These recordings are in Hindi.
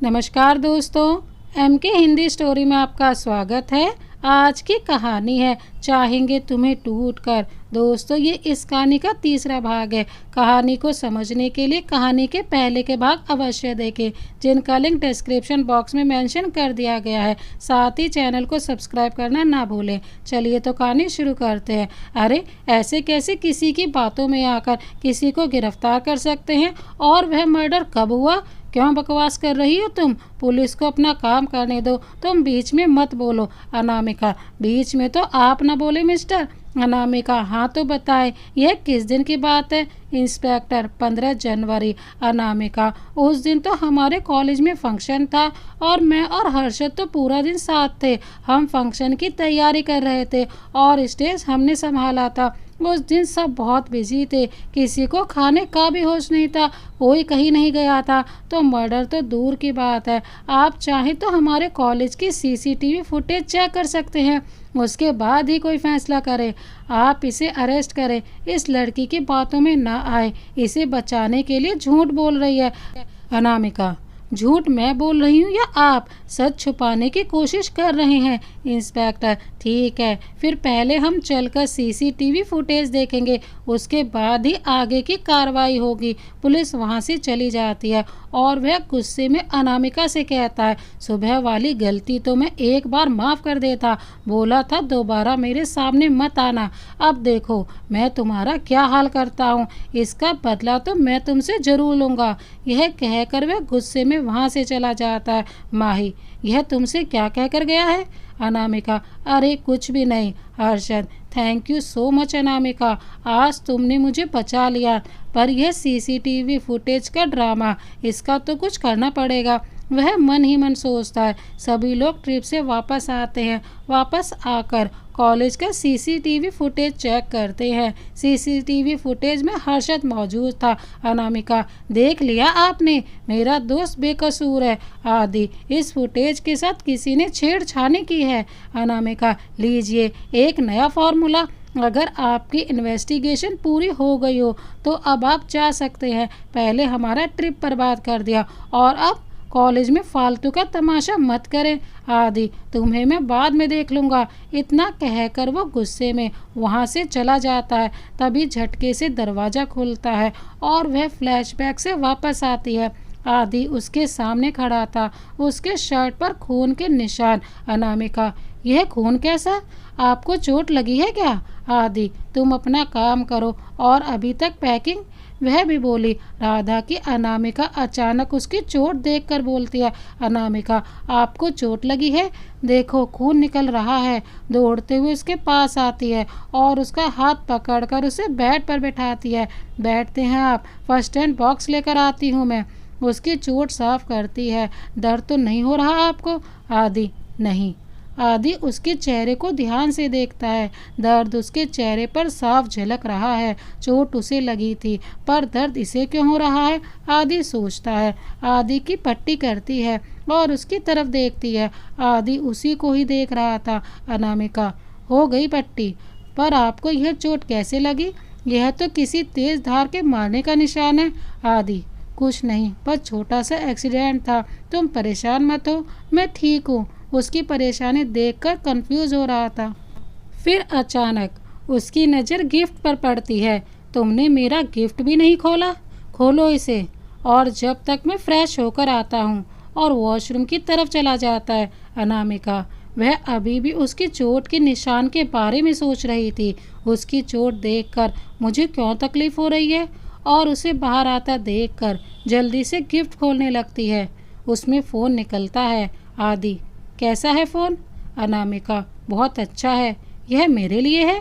नमस्कार दोस्तों, एमके हिंदी स्टोरी में आपका स्वागत है। आज की कहानी है चाहेंगे तुम्हें टूट कर। दोस्तों, ये इस कहानी का तीसरा भाग है। कहानी को समझने के लिए कहानी के पहले के भाग अवश्य देखें, जिनका लिंक डिस्क्रिप्शन बॉक्स में मेंशन कर दिया गया है। साथ ही चैनल को सब्सक्राइब करना ना भूलें। चलिए तो कहानी शुरू करते हैं। अरे, ऐसे कैसे किसी की बातों में आकर किसी को गिरफ्तार कर सकते हैं? और वह मर्डर कब हुआ? क्यों बकवास कर रही हो तुम? पुलिस को अपना काम करने दो, तुम बीच में मत बोलो। अनामिका, बीच में तो आप ना बोले मिस्टर। अनामिका, हाँ तो बताएं, यह किस दिन की बात है? इंस्पेक्टर, 15 जनवरी। अनामिका, उस दिन तो हमारे कॉलेज में फंक्शन था और मैं और हर्षद तो पूरा दिन साथ थे। हम फंक्शन की तैयारी कर रहे थे और स्टेज हमने संभाला था। उस दिन सब बहुत बिजी थे, किसी को खाने का भी होश नहीं था, कोई कहीं नहीं गया था। तो मर्डर तो दूर की बात है, आप चाहें तो हमारे कॉलेज की सीसीटीवी फुटेज चेक कर सकते हैं, उसके बाद ही कोई फैसला करें। आप इसे अरेस्ट करें, इस लड़की की बातों में ना आए, इसे बचाने के लिए झूठ बोल रही है। अनामिका, झूठ मैं बोल रही हूँ या आप? सच छुपाने की कोशिश कर रहे हैं। इंस्पेक्टर, ठीक है, फिर पहले हम चलकर सीसीटीवी फुटेज देखेंगे, उसके बाद ही आगे की कार्रवाई होगी। पुलिस वहाँ से चली जाती है और वह गुस्से में अनामिका से कहता है, सुबह वाली गलती तो मैं एक बार माफ़ कर देता, बोला था दोबारा मेरे सामने मत आना। अब देखो मैं तुम्हारा क्या हाल करता हूँ, इसका बदला तो मैं तुमसे ज़रूर लूँगा। यह कहकर वह गुस्से में वहाँ से चला जाता है। माही, यह तुमसे क्या कहकर गया है? अनामिका, अरे कुछ भी नहीं। Harshad, thank you so much Anamika, आज तुमने मुझे बचा लिया। पर यह सीसीटीवी फुटेज का ड्रामा, इसका तो कुछ करना पड़ेगा। वह मन ही मन सोचता है। सभी लोग ट्रिप से वापस आते हैं। वापस आकर कॉलेज का सीसीटीवी फुटेज चेक करते हैं। सीसीटीवी फुटेज में हर्षद मौजूद था। अनामिका, देख लिया आपने, मेरा दोस्त बेकसूर है। आदि, इस फुटेज के साथ किसी ने छेड़छानी की है। अनामिका, लीजिए एक नया फॉर्मूला, अगर आपकी इन्वेस्टिगेशन पूरी हो गई हो तो अब आप जा सकते हैं। पहले हमारा ट्रिप बर्बाद कर दिया और अब कॉलेज में फालतू का तमाशा मत करें। आदि, तुम्हें मैं बाद में देख लूँगा। इतना कहकर वो गुस्से में वहाँ से चला जाता है। तभी झटके से दरवाज़ा खुलता है और वह फ्लैशबैक से वापस आती है। आदि उसके सामने खड़ा था, उसके शर्ट पर खून के निशान। अनामिका, यह खून कैसा? आपको चोट लगी है क्या? आदि, तुम अपना काम करो और अभी तक पैकिंग। वह भी बोली। राधा की अनामिका अचानक उसकी चोट देखकर बोलती है, अनामिका, आपको चोट लगी है? देखो खून निकल रहा है। दौड़ते हुए उसके पास आती है और उसका हाथ पकड़कर उसे बेड पर बैठाती है। बैठते हैं आप, फर्स्ट एड बॉक्स लेकर आती हूँ मैं। उसकी चोट साफ करती है। दर्द तो नहीं हो रहा आपको? आदि, नहीं। आदि उसके चेहरे को ध्यान से देखता है। दर्द उसके चेहरे पर साफ झलक रहा है। चोट उसे लगी थी, पर दर्द इसे क्यों हो रहा है? आदि सोचता है। आदि की पट्टी करती है और उसकी तरफ देखती है। आदि उसी को ही देख रहा था। अनामिका, हो गई पट्टी, पर आपको यह चोट कैसे लगी? यह तो किसी तेज धार के मारने का निशान है। आदि, कुछ नहीं, बस छोटा सा एक्सीडेंट था, तुम परेशान मत हो, मैं ठीक हूँ। उसकी परेशानी देखकर कंफ्यूज हो रहा था। फिर अचानक उसकी नज़र गिफ्ट पर पड़ती है। तुमने मेरा गिफ्ट भी नहीं खोला, खोलो इसे। और जब तक मैं फ्रेश होकर आता हूँ, और वॉशरूम की तरफ चला जाता है। अनामिका, वह अभी भी उसकी चोट के निशान के बारे में सोच रही थी। उसकी चोट देखकर मुझे क्यों तकलीफ़ हो रही है, और उसे बाहर आता देखकर जल्दी से गिफ्ट खोलने लगती है। उसमें फ़ोन निकलता है। आदि, कैसा है फ़ोन? अनामिका, बहुत अच्छा है। यह मेरे लिए है?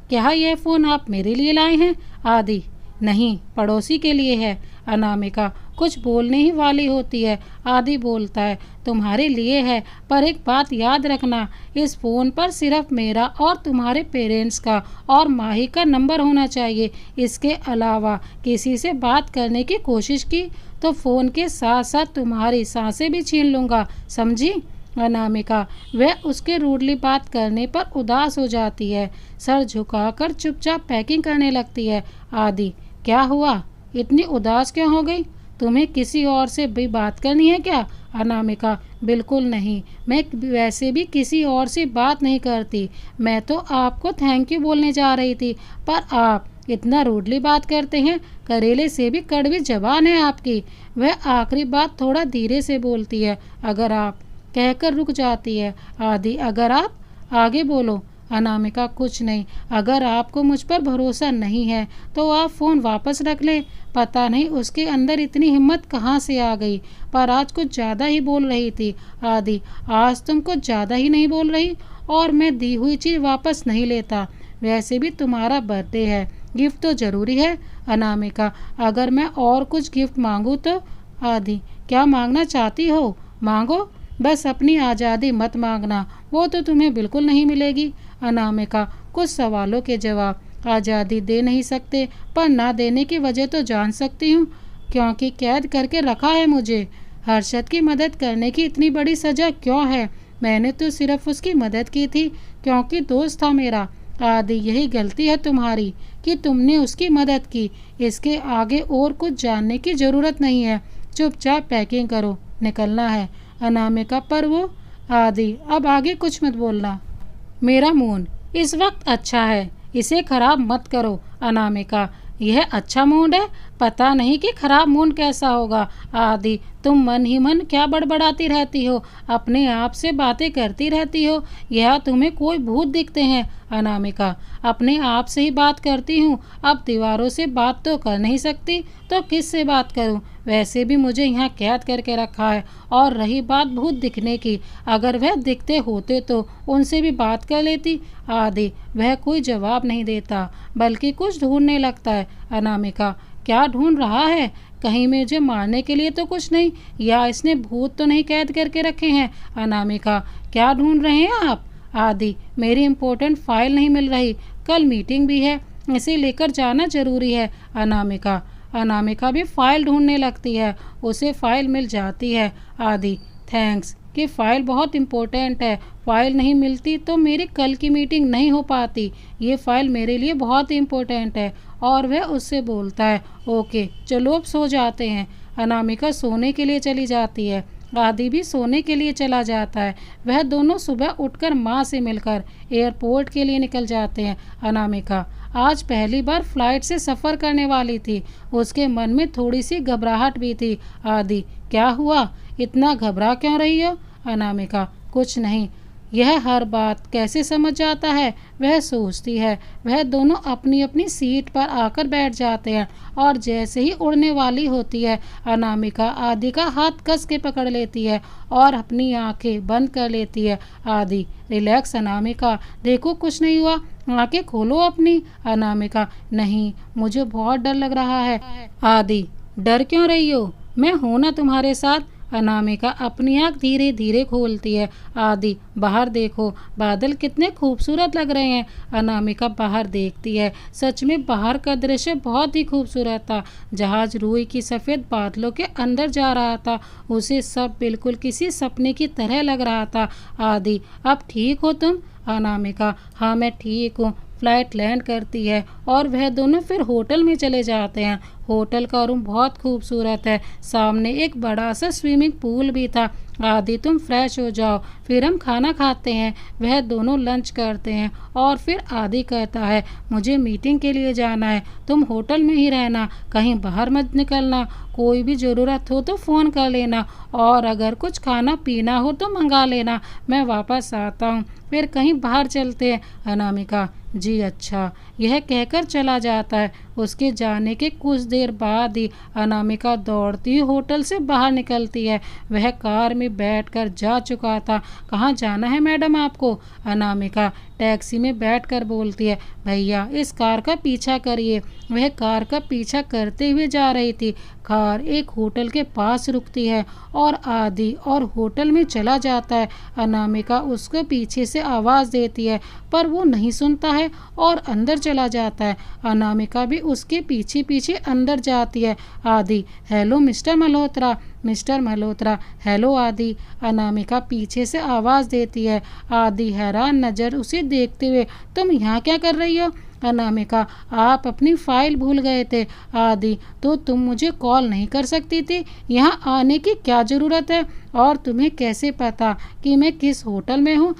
क्या यह फ़ोन आप मेरे लिए लाए हैं? आदि, नहीं, पड़ोसी के लिए है। अनामिका कुछ बोलने ही वाली होती है। आदि बोलता है, तुम्हारे लिए है, पर एक बात याद रखना, इस फ़ोन पर सिर्फ मेरा और तुम्हारे पेरेंट्स का और माही का नंबर होना चाहिए। इसके अलावा किसी से बात करने की कोशिश की तो फ़ोन के साथ साथ तुम्हारी सांसें भी छीन लूँगा, समझी? अनामिका, वह उसके रूडली बात करने पर उदास हो जाती है। सर झुकाकर चुपचाप पैकिंग करने लगती है। आदि, क्या हुआ? इतनी उदास क्यों हो गई? तुम्हें किसी और से भी बात करनी है क्या? अनामिका, बिल्कुल नहीं, मैं वैसे भी किसी और से बात नहीं करती। मैं तो आपको थैंक यू बोलने जा रही थी, पर आप इतना रूडली बात करते हैं। करेले से भी कड़वी जबान है आपकी। वह आखिरी बात थोड़ा धीरे से बोलती है। अगर आप कहकर रुक जाती है। आदि, अगर आप आगे बोलो। अनामिका, कुछ नहीं। अगर आपको मुझ पर भरोसा नहीं है तो आप फ़ोन वापस रख लें। पता नहीं उसके अंदर इतनी हिम्मत कहाँ से आ गई, पर आज कुछ ज़्यादा ही बोल रही थी। आदि, आज तुम कुछ ज़्यादा ही नहीं बोल रही, और मैं दी हुई चीज़ वापस नहीं लेता। वैसे भी तुम्हारा बर्थडे है, गिफ्ट तो ज़रूरी है। अनामिका, अगर मैं और कुछ गिफ्ट मांगूँ तो? आदि, क्या मांगना चाहती हो? मांगो, बस अपनी आज़ादी मत मांगना, वो तो तुम्हें बिल्कुल नहीं मिलेगी। अनामिका, कुछ सवालों के जवाब। आज़ादी दे नहीं सकते, पर ना देने की वजह तो जान सकती हूँ, क्योंकि कैद करके रखा है मुझे। हर्षद की मदद करने की इतनी बड़ी सज़ा क्यों है? मैंने तो सिर्फ उसकी मदद की थी क्योंकि दोस्त था मेरा। आदि, यही गलती है तुम्हारी कि तुमने उसकी मदद की। इसके आगे और कुछ जानने की ज़रूरत नहीं है। चुपचाप पैकिंग करो, निकलना है। अनामिका, पर वो? आदि, अब आगे कुछ मत बोलना। मेरा मूड इस वक्त अच्छा है, इसे खराब मत करो। अनामिका, यह अच्छा मूड है? पता नहीं कि खराब मूड कैसा होगा। आदि, तुम मन ही मन क्या बड़बड़ाती रहती हो? अपने आप से बातें करती रहती हो, यह तुम्हें कोई भूत दिखते हैं? अनामिका, अपने आप से ही बात करती हूँ। अब दीवारों से बात तो कर नहीं सकती, तो किस से बात करूँ? वैसे भी मुझे यहाँ कैद करके रखा है। और रही बात भूत दिखने की, अगर वह दिखते होते तो उनसे भी बात कर लेती। आदि, वह कोई जवाब नहीं देता, बल्कि कुछ ढूंढने लगता है। अनामिका, क्या ढूंढ रहा है? कहीं मुझे मारने के लिए तो कुछ नहीं, या इसने भूत तो नहीं कैद करके रखे हैं? अनामिका, क्या ढूंढ रहे हैं आप? आदि, मेरी इम्पोर्टेंट फाइल नहीं मिल रही, कल मीटिंग भी है, इसे लेकर जाना जरूरी है। अनामिका, अनामिका भी फाइल ढूंढने लगती है, उसे फाइल मिल जाती है। आदि, थैंक्स कि फ़ाइल बहुत इम्पोर्टेंट है, फ़ाइल नहीं मिलती तो मेरी कल की मीटिंग नहीं हो पाती। ये फ़ाइल मेरे लिए बहुत इम्पोर्टेंट है। और वह उससे बोलता है, ओके चलो अब सो जाते हैं। अनामिका सोने के लिए चली जाती है। आदि भी सोने के लिए चला जाता है। वह दोनों सुबह उठकर माँ से मिलकर एयरपोर्ट के लिए निकल जाते हैं। अनामिका आज पहली बार फ्लाइट से सफ़र करने वाली थी। उसके मन में थोड़ी सी घबराहट भी थी। आदि, क्या हुआ? इतना घबरा क्यों रही हो? अनामिका, कुछ नहीं। यह हर बात कैसे समझ जाता है? वह सोचती है। वह दोनों अपनी अपनी सीट पर आकर बैठ जाते हैं, और जैसे ही उड़ने वाली होती है, अनामिका आदि का हाथ कस के पकड़ लेती है और अपनी आंखें बंद कर लेती है। आदि, रिलैक्स अनामिका, देखो कुछ नहीं हुआ, आंखें खोलो अपनी। अनामिका, नहीं, मुझे बहुत डर लग रहा है। आदि, डर क्यों रही हो? मैं हूं ना तुम्हारे साथ। अनामिका अपनी आँख धीरे धीरे खोलती है। आदि, बाहर देखो, बादल कितने खूबसूरत लग रहे हैं। अनामिका बाहर देखती है। सच में बाहर का दृश्य बहुत ही खूबसूरत था। जहाज रूई की सफ़ेद बादलों के अंदर जा रहा था। उसे सब बिल्कुल किसी सपने की तरह लग रहा था। आदि, अब ठीक हो तुम? अनामिका, हाँ मैं ठीक हूँ। फ्लाइट लैंड करती है और वह दोनों फिर होटल में चले जाते हैं। होटल का रूम बहुत खूबसूरत है। सामने एक बड़ा सा स्विमिंग पूल भी था। आदि, तुम फ्रेश हो जाओ, फिर हम खाना खाते हैं। वह दोनों लंच करते हैं और फिर आदि कहता है, मुझे मीटिंग के लिए जाना है, तुम होटल में ही रहना, कहीं बाहर मत निकलना। कोई भी ज़रूरत हो तो फ़ोन कर लेना, और अगर कुछ खाना पीना हो तो मंगा लेना। मैं वापस आता हूँ, फिर कहीं बाहर चलते हैं। अनामिका, जी अच्छा, यह कहकर चला जाता है। उसके जाने के कुछ देर बाद ही अनामिका दौड़ती होटल से बाहर निकलती है। वह कार में बैठकर जा चुका था। कहाँ जाना है मैडम आपको? अनामिका टैक्सी में बैठकर बोलती है, भैया इस कार का पीछा करिए। वह कार का पीछा करते हुए जा रही थी। कार एक होटल के पास रुकती है और आदि और होटल में चला जाता है। अनामिका उसको पीछे से आवाज़ देती है, पर वो नहीं सुनता है और अंदर चला जाता है। अनामिका भी उसके पीछे पीछे अंदर जाती है। आदि, hello mister Malhotra. Mister Malhotra, hello आदि। अनामिका पीछे से आवाज़ देती है। आदि हैरान नज़र उसे देखते हुए, तुम यहाँ क्या कर रही हो? अनामिका, आप अपनी फाइल भूल गए थे। आदि, तो तुम मुझे कॉल नहीं कर सकती थी? यहाँ आने की क्या ज़रूरत है? और तुम्हें कैसे पता कि मैं किस होटल में हूँ?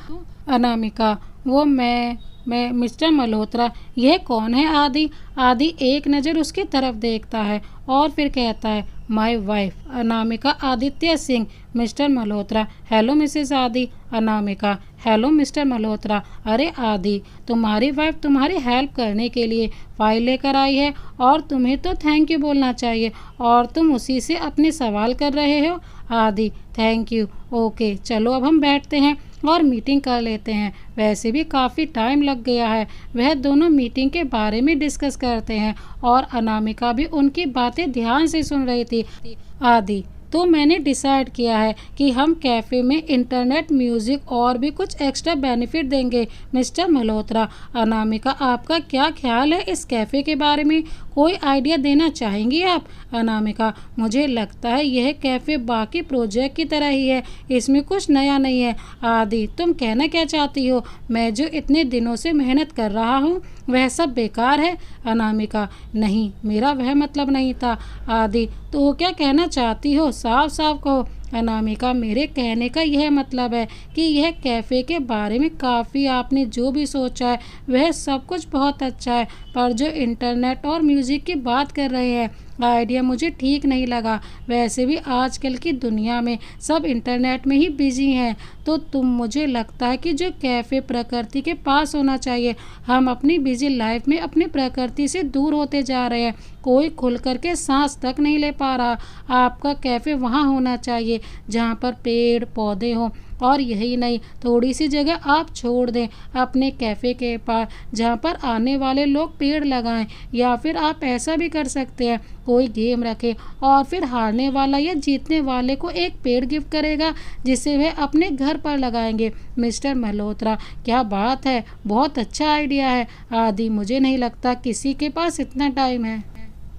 अनामिका, वो मैं मिस्टर मल्होत्रा। यह कौन है आदि? आदि एक नज़र उसकी तरफ देखता है और फिर कहता है, my wife Anamika Aditya Singh. Mister Malhotra, hello missus Adi. Anamika, hello mister Malhotra. अरे आदि, तुम्हारी वाइफ तुम्हारी हेल्प करने के लिए फाइल लेकर आई है और तुम्हें तो थैंक यू बोलना चाहिए, और तुम उसी से अपने सवाल कर रहे हो। आदि, थैंक यू। ओके, चलो अब हम बैठते हैं और मीटिंग कर लेते हैं। वैसे भी काफ़ी टाइम लग गया है। वह दोनों मीटिंग के बारे में डिस्कस करते हैं और अनामिका भी उनकी बातें ध्यान से सुन रही थी। आदि, तो मैंने डिसाइड किया है कि हम कैफ़े में इंटरनेट, म्यूज़िक और भी कुछ एक्स्ट्रा बेनिफिट देंगे। मिस्टर मल्होत्रा, अनामिका, आपका क्या ख्याल है इस कैफ़े के बारे में? कोई आइडिया देना चाहेंगी आप? अनामिका, मुझे लगता है यह कैफ़े बाकी प्रोजेक्ट की तरह ही है, इसमें कुछ नया नहीं है। आदि, तुम कहना क्या चाहती हो? मैं जो इतने दिनों से मेहनत कर रहा हूँ वह सब बेकार है? अनामिका, नहीं, मेरा वह मतलब नहीं था। आदि, तो क्या कहना चाहती हो? साफ साफ कहो। अनामिका, मेरे कहने का यह मतलब है कि यह कैफ़े के बारे में काफ़ी आपने जो भी सोचा है वह सब कुछ बहुत अच्छा है, पर जो इंटरनेट और म्यूज़िक की बात कर रहे हैं आइडिया मुझे ठीक नहीं लगा। वैसे भी आजकल की दुनिया में सब इंटरनेट में ही बिजी हैं, तो मुझे लगता है कि जो कैफ़े प्रकृति के पास होना चाहिए। हम अपनी बिजी लाइफ में अपनी प्रकृति से दूर होते जा रहे हैं, कोई खुल कर के सांस तक नहीं ले पा रहा। आपका कैफ़े वहाँ होना चाहिए जहाँ पर पेड़ पौधे हों, और यही नहीं, थोड़ी सी जगह आप छोड़ दें अपने कैफ़े के पास जहाँ पर आने वाले लोग पेड़ लगाएं, या फिर आप ऐसा भी कर सकते हैं कोई गेम रखें और फिर हारने वाला या जीतने वाले को एक पेड़ गिफ्ट करेगा जिसे वह अपने घर पर लगाएंगे। मिस्टर मल्होत्रा, क्या बात है, बहुत अच्छा आइडिया है। आदि, मुझे नहीं लगता किसी के पास इतना टाइम है।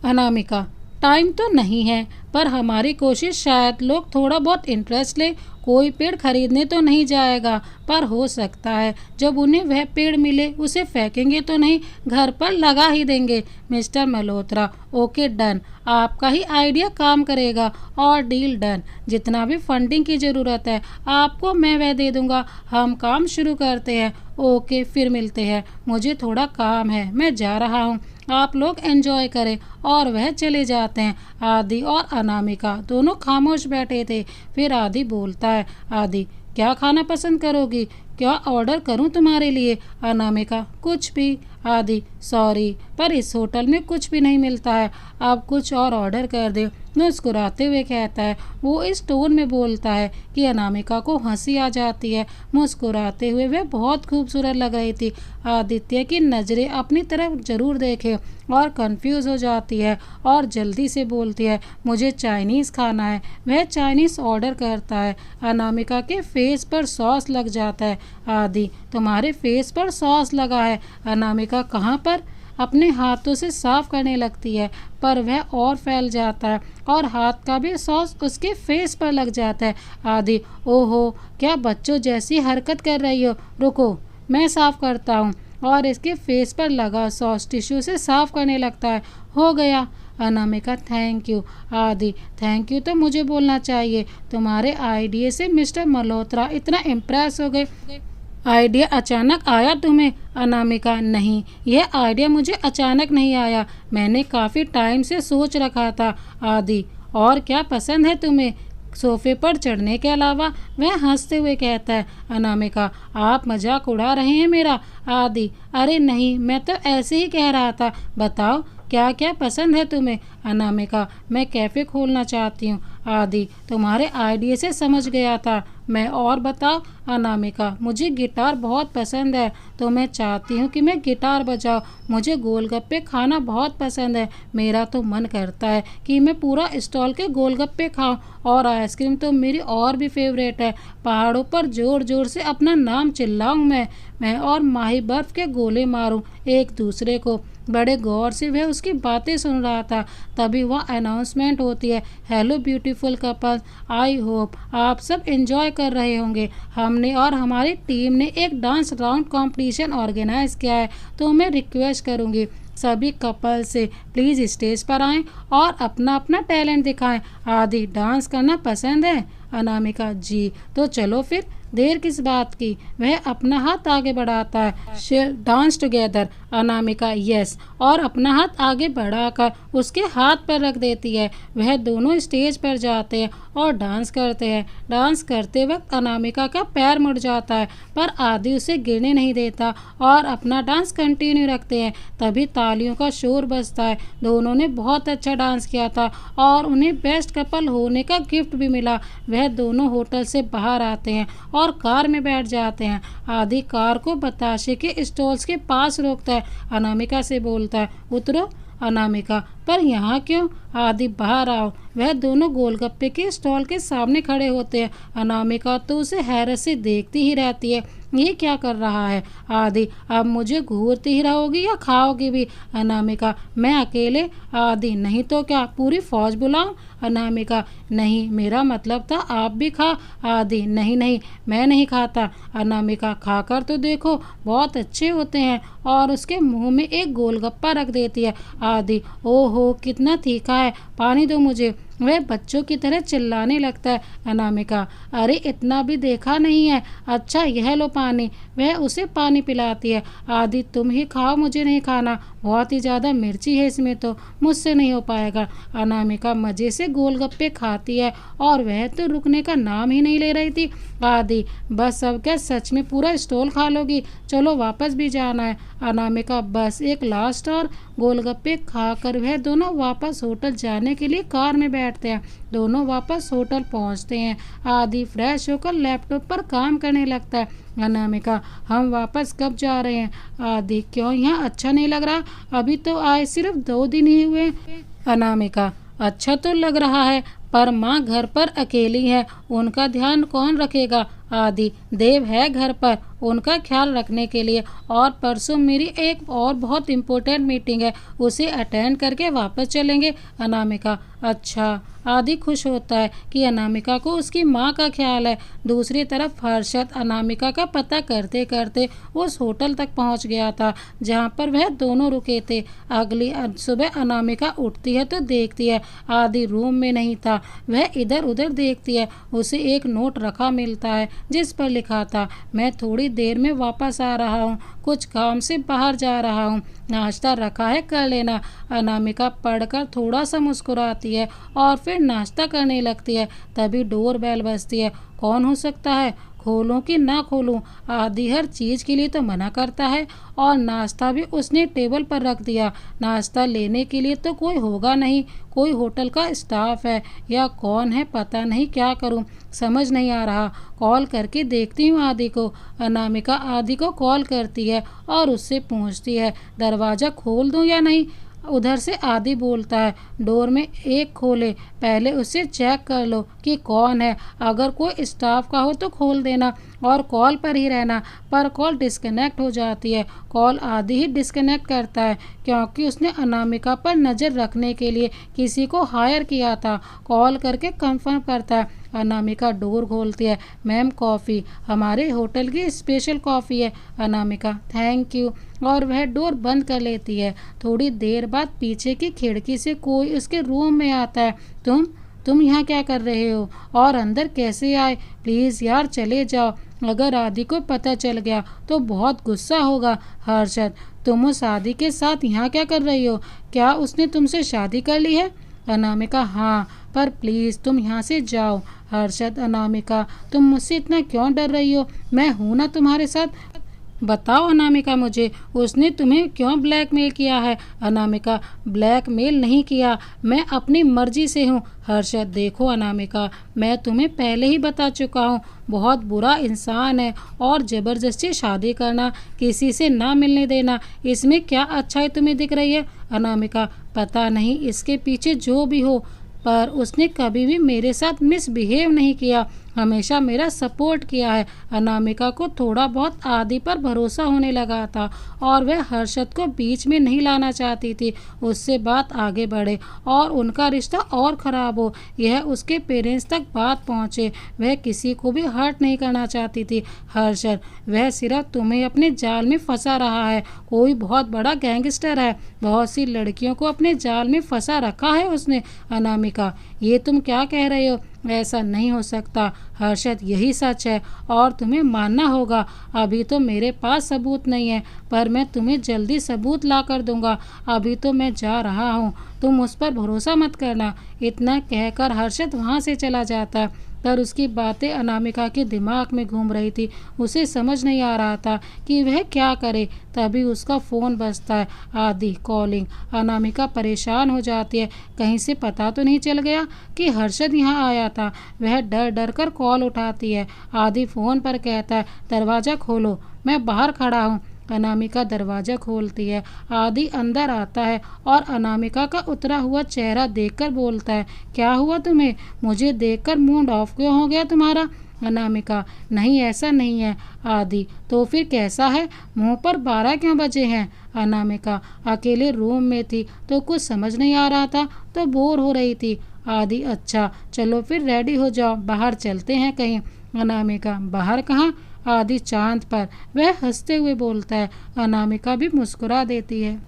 अनामिका, टाइम तो नहीं है, पर हमारी कोशिश शायद लोग थोड़ा बहुत इंटरेस्ट ले। कोई पेड़ खरीदने तो नहीं जाएगा, पर हो सकता है जब उन्हें वह पेड़ मिले उसे फेंकेंगे तो नहीं, घर पर लगा ही देंगे। मिस्टर मल्होत्रा, ओके डन, आपका ही आइडिया काम करेगा और डील डन। जितना भी फंडिंग की ज़रूरत है आपको मैं वह दे दूंगा। हम काम शुरू करते हैं। ओके, फिर मिलते हैं, मुझे थोड़ा काम है, मैं जा रहा हूँ, आप लोग एंजॉय करें। और वह चले जाते हैं। आदि और अनामिका दोनों खामोश बैठे थे। फिर आदि बोलता है, आदि, क्या खाना पसंद करोगी? क्या ऑर्डर करूं तुम्हारे लिए? अनामिका, कुछ भी। आदि, सॉरी, पर इस होटल में कुछ भी नहीं मिलता है, आप कुछ और ऑर्डर कर दे। मुस्कुराते हुए कहता है। वो इस टोन में बोलता है कि अनामिका को हंसी आ जाती है। मुस्कुराते हुए वह बहुत खूबसूरत लग रही थी। आदित्य की नज़रें अपनी तरफ जरूर देखे और कंफ्यूज हो जाती है और जल्दी से बोलती है, मुझे चाइनीज़ खाना है। वह चाइनीज़ ऑर्डर करता है। अनामिका के फेस पर सॉस लग जाता है। आदि, तुम्हारे फेस पर सॉस लगा है? अनामिका, कहाँ पर? अपने हाथों से साफ करने लगती है, पर वह और फैल जाता है और हाथ का भी सॉस उसके फेस पर लग जाता है। आदि, ओहो, क्या बच्चों जैसी हरकत कर रही हो, रुको मैं साफ करता हूँ। और इसके फेस पर लगा सॉस टिश्यू से साफ करने लगता है। हो गया। Anamika, thank you. आदि, थैंक यू तो मुझे बोलना चाहिए, तुम्हारे आइडिया से मिस्टर मल्होत्रा इतना इम्प्रेस हो गए। आइडिया अचानक आया तुम्हें? अनामिका, नहीं, यह आइडिया मुझे अचानक नहीं आया, मैंने काफ़ी टाइम से सोच रखा था। आदि, और क्या पसंद है तुम्हें सोफे पर चढ़ने के अलावा? वह हंसते हुए कहता है। अनामिका, आप मजाक उड़ा रहे हैं मेरा? आदि, अरे नहीं, मैं तो ऐसे ही कह रहा था, बताओ क्या क्या पसंद है तुम्हें? अनामिका, मैं कैफ़े खोलना चाहती हूँ। आदि, तुम्हारे आइडिया से समझ गया था। मैं और बताओ। अनामिका, मुझे गिटार बहुत पसंद है, तो मैं चाहती हूँ कि मैं गिटार बजाऊँ। मुझे गोलगप्पे खाना बहुत पसंद है, मेरा तो मन करता है कि मैं पूरा स्टॉल के गोलगप्पे खाऊं। और आइसक्रीम तो मेरी और भी फेवरेट है। पहाड़ों पर जोर जोर से अपना नाम चिल्लाऊं मैं और माही बर्फ के गोले मारूं एक दूसरे को। बड़े गौर से वह उसकी बातें सुन रहा था। तभी वह अनाउंसमेंट होती है, hello beautiful couples, I hope आप सब एंजॉय कर रहे होंगे। हमने और हमारी टीम ने एक डांस राउंड कंपटीशन ऑर्गेनाइज किया है, तो मैं रिक्वेस्ट करूंगी सभी कपल से प्लीज़ स्टेज पर आएं और अपना अपना टैलेंट दिखाएं। आदि, डांस करना पसंद है? अनामिका, जी, तो चलो फिर देर किस बात की। वह अपना हाथ आगे बढ़ाता है, share dance together. Anamika, yes, और अपना हाथ आगे बढ़ाकर उसके हाथ पर रख देती है। वह दोनों स्टेज पर जाते हैं और डांस करते हैं। डांस करते वक्त अनामिका का पैर मुड़ जाता है, पर आदि उसे गिरने नहीं देता और अपना डांस कंटिन्यू रखते हैं। तभी तालियों का शोर बजता है। दोनों ने बहुत अच्छा डांस किया था और उन्हें बेस्ट कपल होने का गिफ्ट भी मिला। वह दोनों होटल से बाहर आते हैं और कार में बैठ जाते हैं। आदि कार को बताशे के स्टॉल्स के पास रोकता है। अनामिका से बोलता है, उतरो। अनामिका, पर यहाँ क्यों? आदि, बाहर आओ। वह दोनों गोलगप्पे के स्टॉल के सामने खड़े होते हैं। अनामिका तो उसे हैरत से देखती ही रहती है, ये क्या कर रहा है? आदि, अब मुझे घूरती ही रहोगी या खाओगी भी? अनामिका, मैं अकेले? आदि, नहीं तो क्या पूरी फौज बुलाऊं? अनामिका, नहीं, मेरा मतलब था आप भी खा। आदि, नहीं नहीं, मैं नहीं खाता। अनामिका, खाकर तो देखो, बहुत अच्छे होते हैं। और उसके मुंह में एक गोलगप्पा रख देती है। आदि, ओहो कितना तीखा है, पानी दो मुझे। वह बच्चों की तरह चिल्लाने लगता है। अनामिका, अरे इतना भी देखा नहीं है, अच्छा यह लो पानी। वह उसे पानी पिलाती है। आदि, तुम ही खाओ, मुझे नहीं खाना, बहुत ही ज़्यादा मिर्ची है इसमें, तो मुझसे नहीं हो पाएगा। अनामिका मज़े से गोलगप्पे खाती है और वह तो रुकने का नाम ही नहीं ले रही थी। आदि, बस अब क्या सच में पूरा स्टॉल खा लोगी? चलो वापस भी जाना है। अनामिका, बस एक लास्ट और। गोलगप्पे खाकर वह दोनों वापस होटल जाने के लिए कार में बैठते हैं। दोनों वापस होटल पहुंचते हैं। आदि फ्रेश होकर लैपटॉप पर काम करने लगता है। अनामिका, हम वापस कब जा रहे हैं? आदि, क्यों, यहाँ अच्छा नहीं लग रहा? अभी तो आए सिर्फ 2 दिन ही हुए। अनामिका, अच्छा तो लग रहा है, पर माँ घर पर अकेली है, उनका ध्यान कौन रखेगा? आदि, देव है घर पर उनका ख्याल रखने के लिए, और परसों मेरी एक और बहुत इम्पोर्टेंट मीटिंग है, उसे अटेंड करके वापस चलेंगे। अनामिका, अच्छा। आदि खुश होता है कि अनामिका को उसकी माँ का ख्याल है। दूसरी तरफ हर्षद अनामिका का पता करते करते उस होटल तक पहुँच गया था जहाँ पर वह दोनों रुके थे। अगली सुबह अनामिका उठती है तो देखती है आदि रूम में नहीं था। वह इधर उधर देखती है, उसे एक नोट रखा मिलता है जिस पर लिखा था, मैं थोड़ी देर में वापस आ रहा हूँ, कुछ काम से बाहर जा रहा हूँ, नाश्ता रखा है कर लेना। अनामिका पढ़कर थोड़ा सा मुस्कुराती है और फिर नाश्ता करने लगती है। तभी डोर बेल बजती है। कौन हो सकता है? खोलूं कि ना खोलूं? आदि हर चीज़ के लिए तो मना करता है और नाश्ता भी उसने टेबल पर रख दिया। नाश्ता लेने के लिए तो कोई होगा नहीं, कोई होटल का स्टाफ है या कौन है, पता नहीं, क्या करूं, समझ नहीं आ रहा। कॉल करके देखती हूँ आदि को। अनामिका आदि को कॉल करती है और उससे पूछती है, दरवाज़ा खोल दूं या नहीं? उधर से आदि बोलता है, डोर में एक खोले, पहले उसे चेक कर लो कि कौन है, अगर कोई स्टाफ का हो तो खोल देना और कॉल पर ही रहना। पर कॉल डिस्कनेक्ट हो जाती है। कॉल आदि ही डिस्कनेक्ट करता है क्योंकि उसने अनामिका पर नज़र रखने के लिए किसी को हायर किया था। कॉल करके कंफर्म करता है। अनामिका डोर खोलती है, मैम कॉफ़ी, हमारे होटल की स्पेशल कॉफ़ी है। अनामिका, थैंक यू, और वह डोर बंद कर लेती है। थोड़ी देर बाद पीछे की खिड़की से कोई उसके रूम में आता है। तुम यहाँ क्या कर रहे हो और अंदर कैसे आए? प्लीज़ यार चले जाओ, अगर आदि को पता चल गया तो बहुत गुस्सा होगा। हर्षद, तुम उस आदि के साथ यहाँ क्या कर रही हो? क्या उसने तुमसे शादी कर ली है? अनामिका, हाँ, पर प्लीज़ तुम यहाँ से जाओ। हर्षद, अनामिका, तुम मुझसे इतना क्यों डर रही हो? मैं हूँ ना तुम्हारे साथ। बताओ अनामिका मुझे, उसने तुम्हें क्यों ब्लैकमेल किया है? अनामिका, ब्लैकमेल नहीं किया, मैं अपनी मर्जी से हूँ। हर्षद, देखो अनामिका, मैं तुम्हें पहले ही बता चुका हूँ, बहुत बुरा इंसान है और ज़बरदस्ती शादी करना, किसी से ना मिलने देना, इसमें क्या अच्छाई तुम्हें दिख रही है? अनामिका, पता नहीं इसके पीछे जो भी हो, पर उसने कभी भी मेरे साथ मिसबिहेव नहीं किया, हमेशा मेरा सपोर्ट किया है। अनामिका को थोड़ा बहुत आदि पर भरोसा होने लगा था और वह हर्षद को बीच में नहीं लाना चाहती थी, उससे बात आगे बढ़े और उनका रिश्ता और ख़राब हो, यह उसके पेरेंट्स तक बात पहुँचे। वह किसी को भी हर्ट नहीं करना चाहती थी। हर्षद, वह सिर्फ तुम्हें अपने जाल में फंसा रहा है, कोई बहुत बड़ा गैंगस्टर है, बहुत सी लड़कियों को अपने जाल में फंसा रखा है उसने। अनामिका, ये तुम क्या कह रहे हो? ऐसा नहीं हो सकता हर्षद, यही सच है और तुम्हें मानना होगा। अभी तो मेरे पास सबूत नहीं है, पर मैं तुम्हें जल्दी सबूत ला कर दूंगा। अभी तो मैं जा रहा हूँ, तुम उस पर भरोसा मत करना। इतना कहकर हर्षद वहाँ से चला जाता, पर उसकी बातें अनामिका के दिमाग में घूम रही थी। उसे समझ नहीं आ रहा था कि वह क्या करे। तभी उसका फ़ोन बजता है, आदि कॉलिंग। अनामिका परेशान हो जाती है, कहीं से पता तो नहीं चल गया कि हर्षद यहाँ आया था। वह डर डर कर कॉल उठाती है। आदि फ़ोन पर कहता है, दरवाज़ा खोलो, मैं बाहर खड़ा हूँ। अनामिका दरवाज़ा खोलती है। आदि अंदर आता है और अनामिका का उतरा हुआ चेहरा देखकर बोलता है, क्या हुआ तुम्हें? मुझे देखकर मूड ऑफ क्यों हो गया तुम्हारा? अनामिका, नहीं ऐसा नहीं है। आदि, तो फिर कैसा है? मुंह पर 12 क्यों बजे हैं? अनामिका, अकेले रूम में थी तो कुछ समझ नहीं आ रहा था तो बोर हो रही थी। आदि, अच्छा चलो फिर रेडी हो जाओ, बाहर चलते हैं कहीं। अनामिका, बाहर कहाँ? आदि, चांद पर। वह हंसते हुए बोलता है। अनामिका भी मुस्कुरा देती है।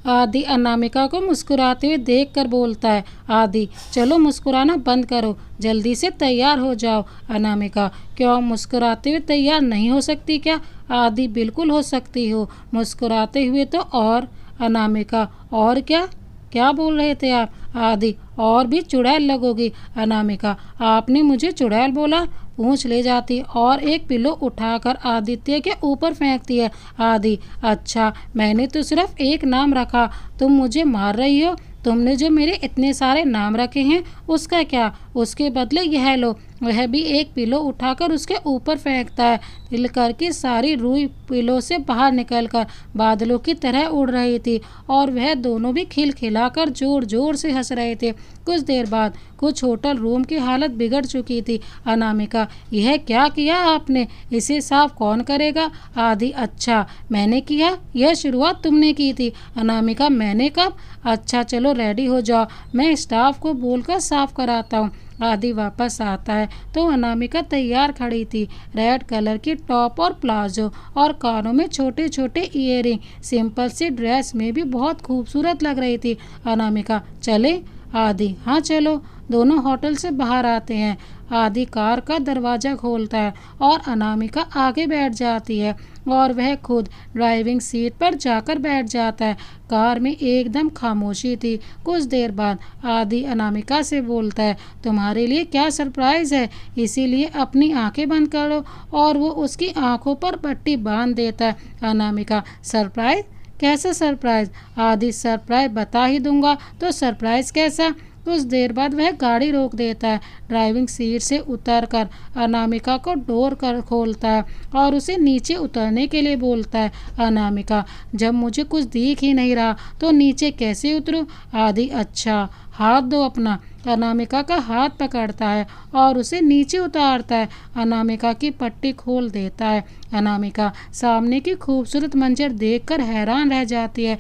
आदि अनामिका को मुस्कुराते हुए देखकर बोलता है, आदि चलो मुस्कुराना बंद करो, जल्दी से तैयार हो जाओ। अनामिका, क्यों, मुस्कुराते हुए तैयार नहीं हो सकती क्या? आदि, बिल्कुल हो सकती हो, मुस्कुराते हुए तो। और? अनामिका, और क्या? क्या बोल रहे थे आप? आदि, और भी चुड़ैल लगोगी। अनामिका, आपने मुझे चुड़ैल बोला? पूंछ ले जाती और एक पिलो उठाकर आदित्य के ऊपर फेंकती है। आदि, अच्छा मैंने तो सिर्फ एक नाम रखा, तुम मुझे मार रही हो? तुमने जो मेरे इतने सारे नाम रखे हैं उसका क्या? उसके बदले यह लो। वह भी एक पिलो उठाकर उसके ऊपर फेंकता है। तिल करके सारी रूई पिलो से बाहर निकलकर बादलों की तरह उड़ रही थी और वह दोनों भी खिलखिलाकर जोर जोर से हंस रहे थे। कुछ देर बाद कुछ होटल रूम की हालत बिगड़ चुकी थी। अनामिका, यह क्या किया आपने? इसे साफ कौन करेगा? आदि, अच्छा मैंने किया, यह शुरुआत तुमने की थी। अनामिका, मैंने कब? अच्छा चलो रेडी हो जाओ, मैं स्टाफ को बोलकर साफ कराता हूँ। आदि वापस आता है तो अनामिका तैयार खड़ी थी, रेड कलर की टॉप और प्लाजो और कानों में छोटे छोटे ईयरिंग, सिंपल सी ड्रेस में भी बहुत खूबसूरत लग रही थी। अनामिका, चले? आदि, हाँ चलो। दोनों होटल से बाहर आते हैं। आदि कार का दरवाज़ा खोलता है और अनामिका आगे बैठ जाती है और वह खुद ड्राइविंग सीट पर जाकर बैठ जाता है। कार में एकदम खामोशी थी। कुछ देर बाद आदि अनामिका से बोलता है, तुम्हारे लिए क्या सरप्राइज़ है, इसीलिए अपनी आंखें बंद करो। और वो उसकी आंखों पर पट्टी बांध देता है। अनामिका, सरप्राइज़? कैसा सरप्राइज़? आदि, सरप्राइज़ बता ही दूंगा तो सरप्राइज़ कैसा? कुछ देर बाद वह गाड़ी रोक देता है, ड्राइविंग सीट से उतरकर अनामिका को डोर कर खोलता है और उसे नीचे उतरने के लिए बोलता है। अनामिका, जब मुझे कुछ दिख ही नहीं रहा तो नीचे कैसे उतरूं? आदि, अच्छा हाथ दो अपना। अनामिका का हाथ पकड़ता है और उसे नीचे उतारता है। अनामिका की पट्टी खोल देता है। अनामिका सामने की खूबसूरत मंजर देखकर हैरान रह जाती है।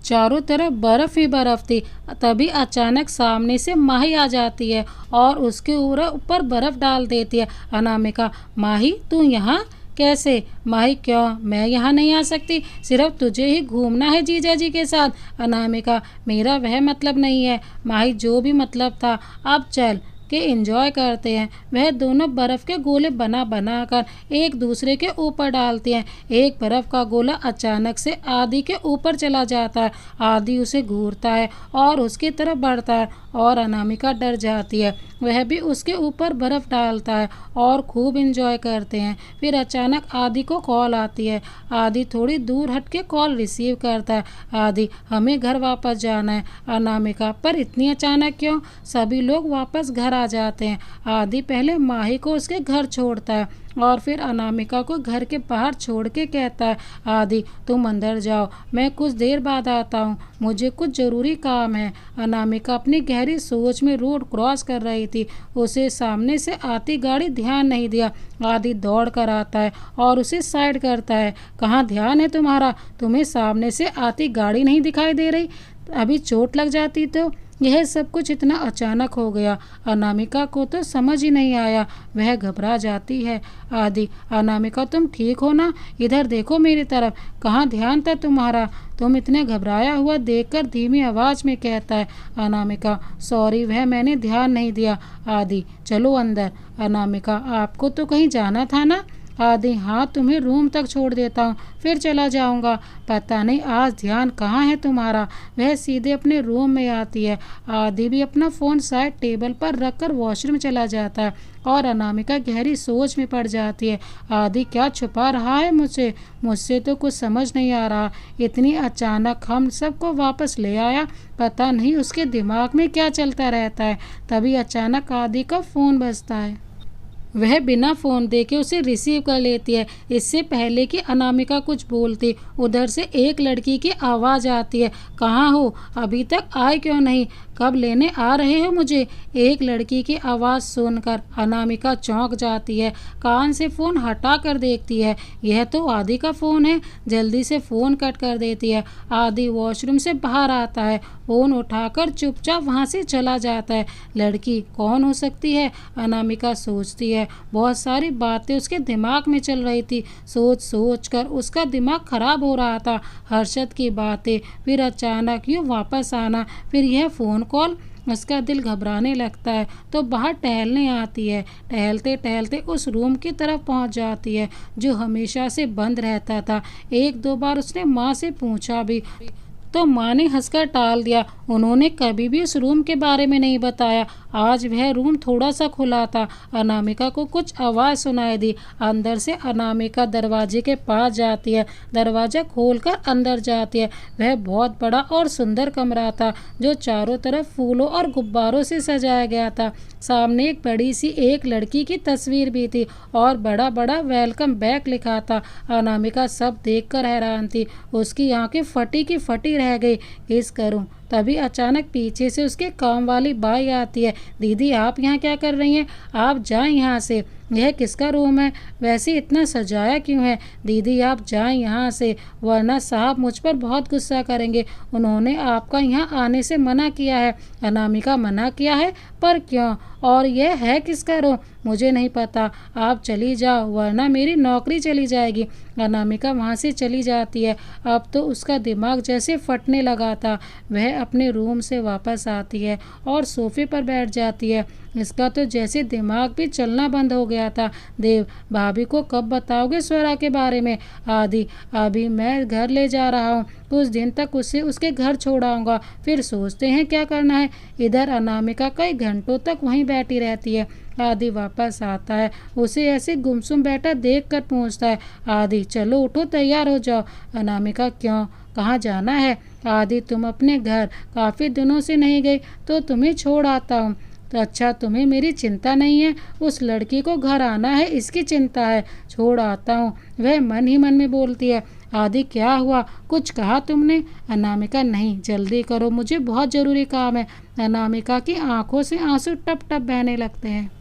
चारों तरफ बर्फ ही बर्फ थी। तभी अचानक सामने से माही आ जाती है और उसके ऊपर बर्फ डाल देती है। अनामिका, माही तू यहाँ कैसे? माही, क्यों, मैं यहाँ नहीं आ सकती, सिर्फ तुझे ही घूमना है जीजा जी के साथ। अनामिका, मेरा वह मतलब नहीं है माही, जो भी मतलब था, अब चल। के एंजॉय करते हैं। वह दोनों बर्फ़ के गोले बना बना कर एक दूसरे के ऊपर डालते हैं। एक बर्फ़ का गोला अचानक से आदि के ऊपर चला जाता है। आदि उसे घूरता है और उसकी तरफ बढ़ता है और अनामिका डर जाती है। वह भी उसके ऊपर बर्फ़ डालता है और खूब एंजॉय करते हैं। फिर अचानक आदि को कॉल आती है। आदि थोड़ी दूर हट के कॉल रिसीव करता है। आदि, हमें घर वापस जाना है। अनामिका, पर इतनी अचानक क्यों? सभी लोग वापस घर आ जाते हैं। आदि पहले माही को उसके घर छोड़ता है और फिर अनामिका को घर के बाहर छोड़ के कहता है, आदि तुम अंदर जाओ, मैं कुछ देर बाद आता हूँ, मुझे कुछ ज़रूरी काम है। अनामिका अपनी गहरी सोच में रोड क्रॉस कर रही थी। उसे सामने से आती गाड़ी ध्यान नहीं दिया। आदि दौड़ कर आता है और उसे साइड करता है। कहाँ ध्यान है तुम्हारा? तुम्हें सामने से आती गाड़ी नहीं दिखाई दे रही? अभी चोट लग जाती तो? यह सब कुछ इतना अचानक हो गया, अनामिका को तो समझ ही नहीं आया। वह घबरा जाती है। आदि, अनामिका तुम ठीक हो ना? इधर देखो मेरी तरफ। कहाँ ध्यान था तुम्हारा? तुम इतने घबराया हुआ देखकर धीमी आवाज़ में कहता है। अनामिका, सॉरी, वह मैंने ध्यान नहीं दिया। आदि, चलो अंदर। अनामिका, आपको तो कहीं जाना था ना? आदि, हाँ, तुम्हें रूम तक छोड़ देता हूँ, फिर चला जाऊँगा। पता नहीं आज ध्यान कहाँ है तुम्हारा। वह सीधे अपने रूम में आती है। आदि भी अपना फ़ोन साइड टेबल पर रखकर वॉशरूम चला जाता है और अनामिका गहरी सोच में पड़ जाती है। आदि क्या छुपा रहा है मुझसे? मुझसे तो कुछ समझ नहीं आ रहा। इतनी अचानक हम सबको वापस ले आया, पता नहीं उसके दिमाग में क्या चलता रहता है। तभी अचानक आदि का फ़ोन बजता है। वह बिना फ़ोन देखे उसे रिसीव कर लेती है। इससे पहले कि अनामिका कुछ बोलती, उधर से एक लड़की की आवाज़ आती है। कहाँ हो? अभी तक आए क्यों नहीं? कब लेने आ रहे हो मुझे? एक लड़की की आवाज़ सुनकर अनामिका चौंक जाती है। कान से फ़ोन हटा कर देखती है, यह तो आदि का फ़ोन है। जल्दी से फ़ोन कट कर देती है। आदि वॉशरूम से बाहर आता है, फ़ोन उठाकर चुपचाप वहाँ से चला जाता है। लड़की कौन हो सकती है? अनामिका सोचती है। बहुत सारी बातें उसके दिमाग में चल रही थी। सोच सोच कर उसका दिमाग खराब हो रहा था। हर्षद की बातें, फिर अचानक यूँ वापस आना, फिर यह फ़ोन कॉल। उसका दिल घबराने लगता है तो बाहर टहलने आती है। टहलते टहलते उस रूम की तरफ पहुंच जाती है जो हमेशा से बंद रहता था। एक दो बार उसने माँ से पूछा भी तो माँ ने हंसकर टाल दिया। उन्होंने कभी भी उस रूम के बारे में नहीं बताया। आज वह रूम थोड़ा सा खुला था। अनामिका को कुछ आवाज़ सुनाई दी। अंदर से अनामिका दरवाजे के पास जाती है। दरवाज़ा खोलकर अंदर जाती है। वह बहुत बड़ा और सुंदर कमरा था जो चारों तरफ फूलों और गुब्बारों से सजाया गया था। सामने एक बड़ी सी एक लड़की की तस्वीर भी थी और बड़ा बड़ा वेलकम बैक लिखा था। अनामिका सब देखकर हैरान थी। उसकी आंखें फटी की फटी रह गई। किस करूं? तभी अचानक पीछे से उसके काम वाली बाई आती है। दीदी, आप यहाँ क्या कर रही हैं? आप जाएं यहाँ से। यह किसका रूम है? वैसे इतना सजाया क्यों है? दीदी, आप जाएं यहाँ से, वरना साहब मुझ पर बहुत गुस्सा करेंगे। उन्होंने आपका यहाँ आने से मना किया है। अनामिका, मना किया है? पर क्यों? और यह है किसका रूम? मुझे नहीं पता। आप चली जाओ, वरना मेरी नौकरी चली जाएगी। अनामिका वहाँ से चली जाती है। अब तो उसका दिमाग जैसे फटने लगा था। वह अपने रूम से वापस आती है और सोफे पर बैठ जाती है। इसका तो जैसे दिमाग भी चलना बंद हो गया था। देव, भाभी को कब बताओगे स्वरा के बारे में? आदि, अभी मैं घर ले जा रहा हूँ, कुछ दिन तक उसे उसके घर छोड़ाऊंगा, फिर सोचते हैं क्या करना है। इधर अनामिका कई घंटों तक वहीं बैठी रहती है। आदि वापस आता है, उसे ऐसे गुमसुम बैठा देख कर पूछता है, आदि चलो उठो, तैयार हो जाओ। अनामिका, क्यों? कहाँ जाना है? आदि, तुम अपने घर काफ़ी दिनों से नहीं गई तो तुम्हें छोड़ आता हूँ। तो अच्छा, तुम्हें मेरी चिंता नहीं है? उस लड़की को घर आना है इसकी चिंता है। छोड़ आता हूँ, वह मन ही मन में बोलती है। आदि, क्या हुआ? कुछ कहा तुमने? अनामिका, नहीं, जल्दी करो, मुझे बहुत ज़रूरी काम है। अनामिका की आंखों से आंसू टप टप बहने लगते हैं।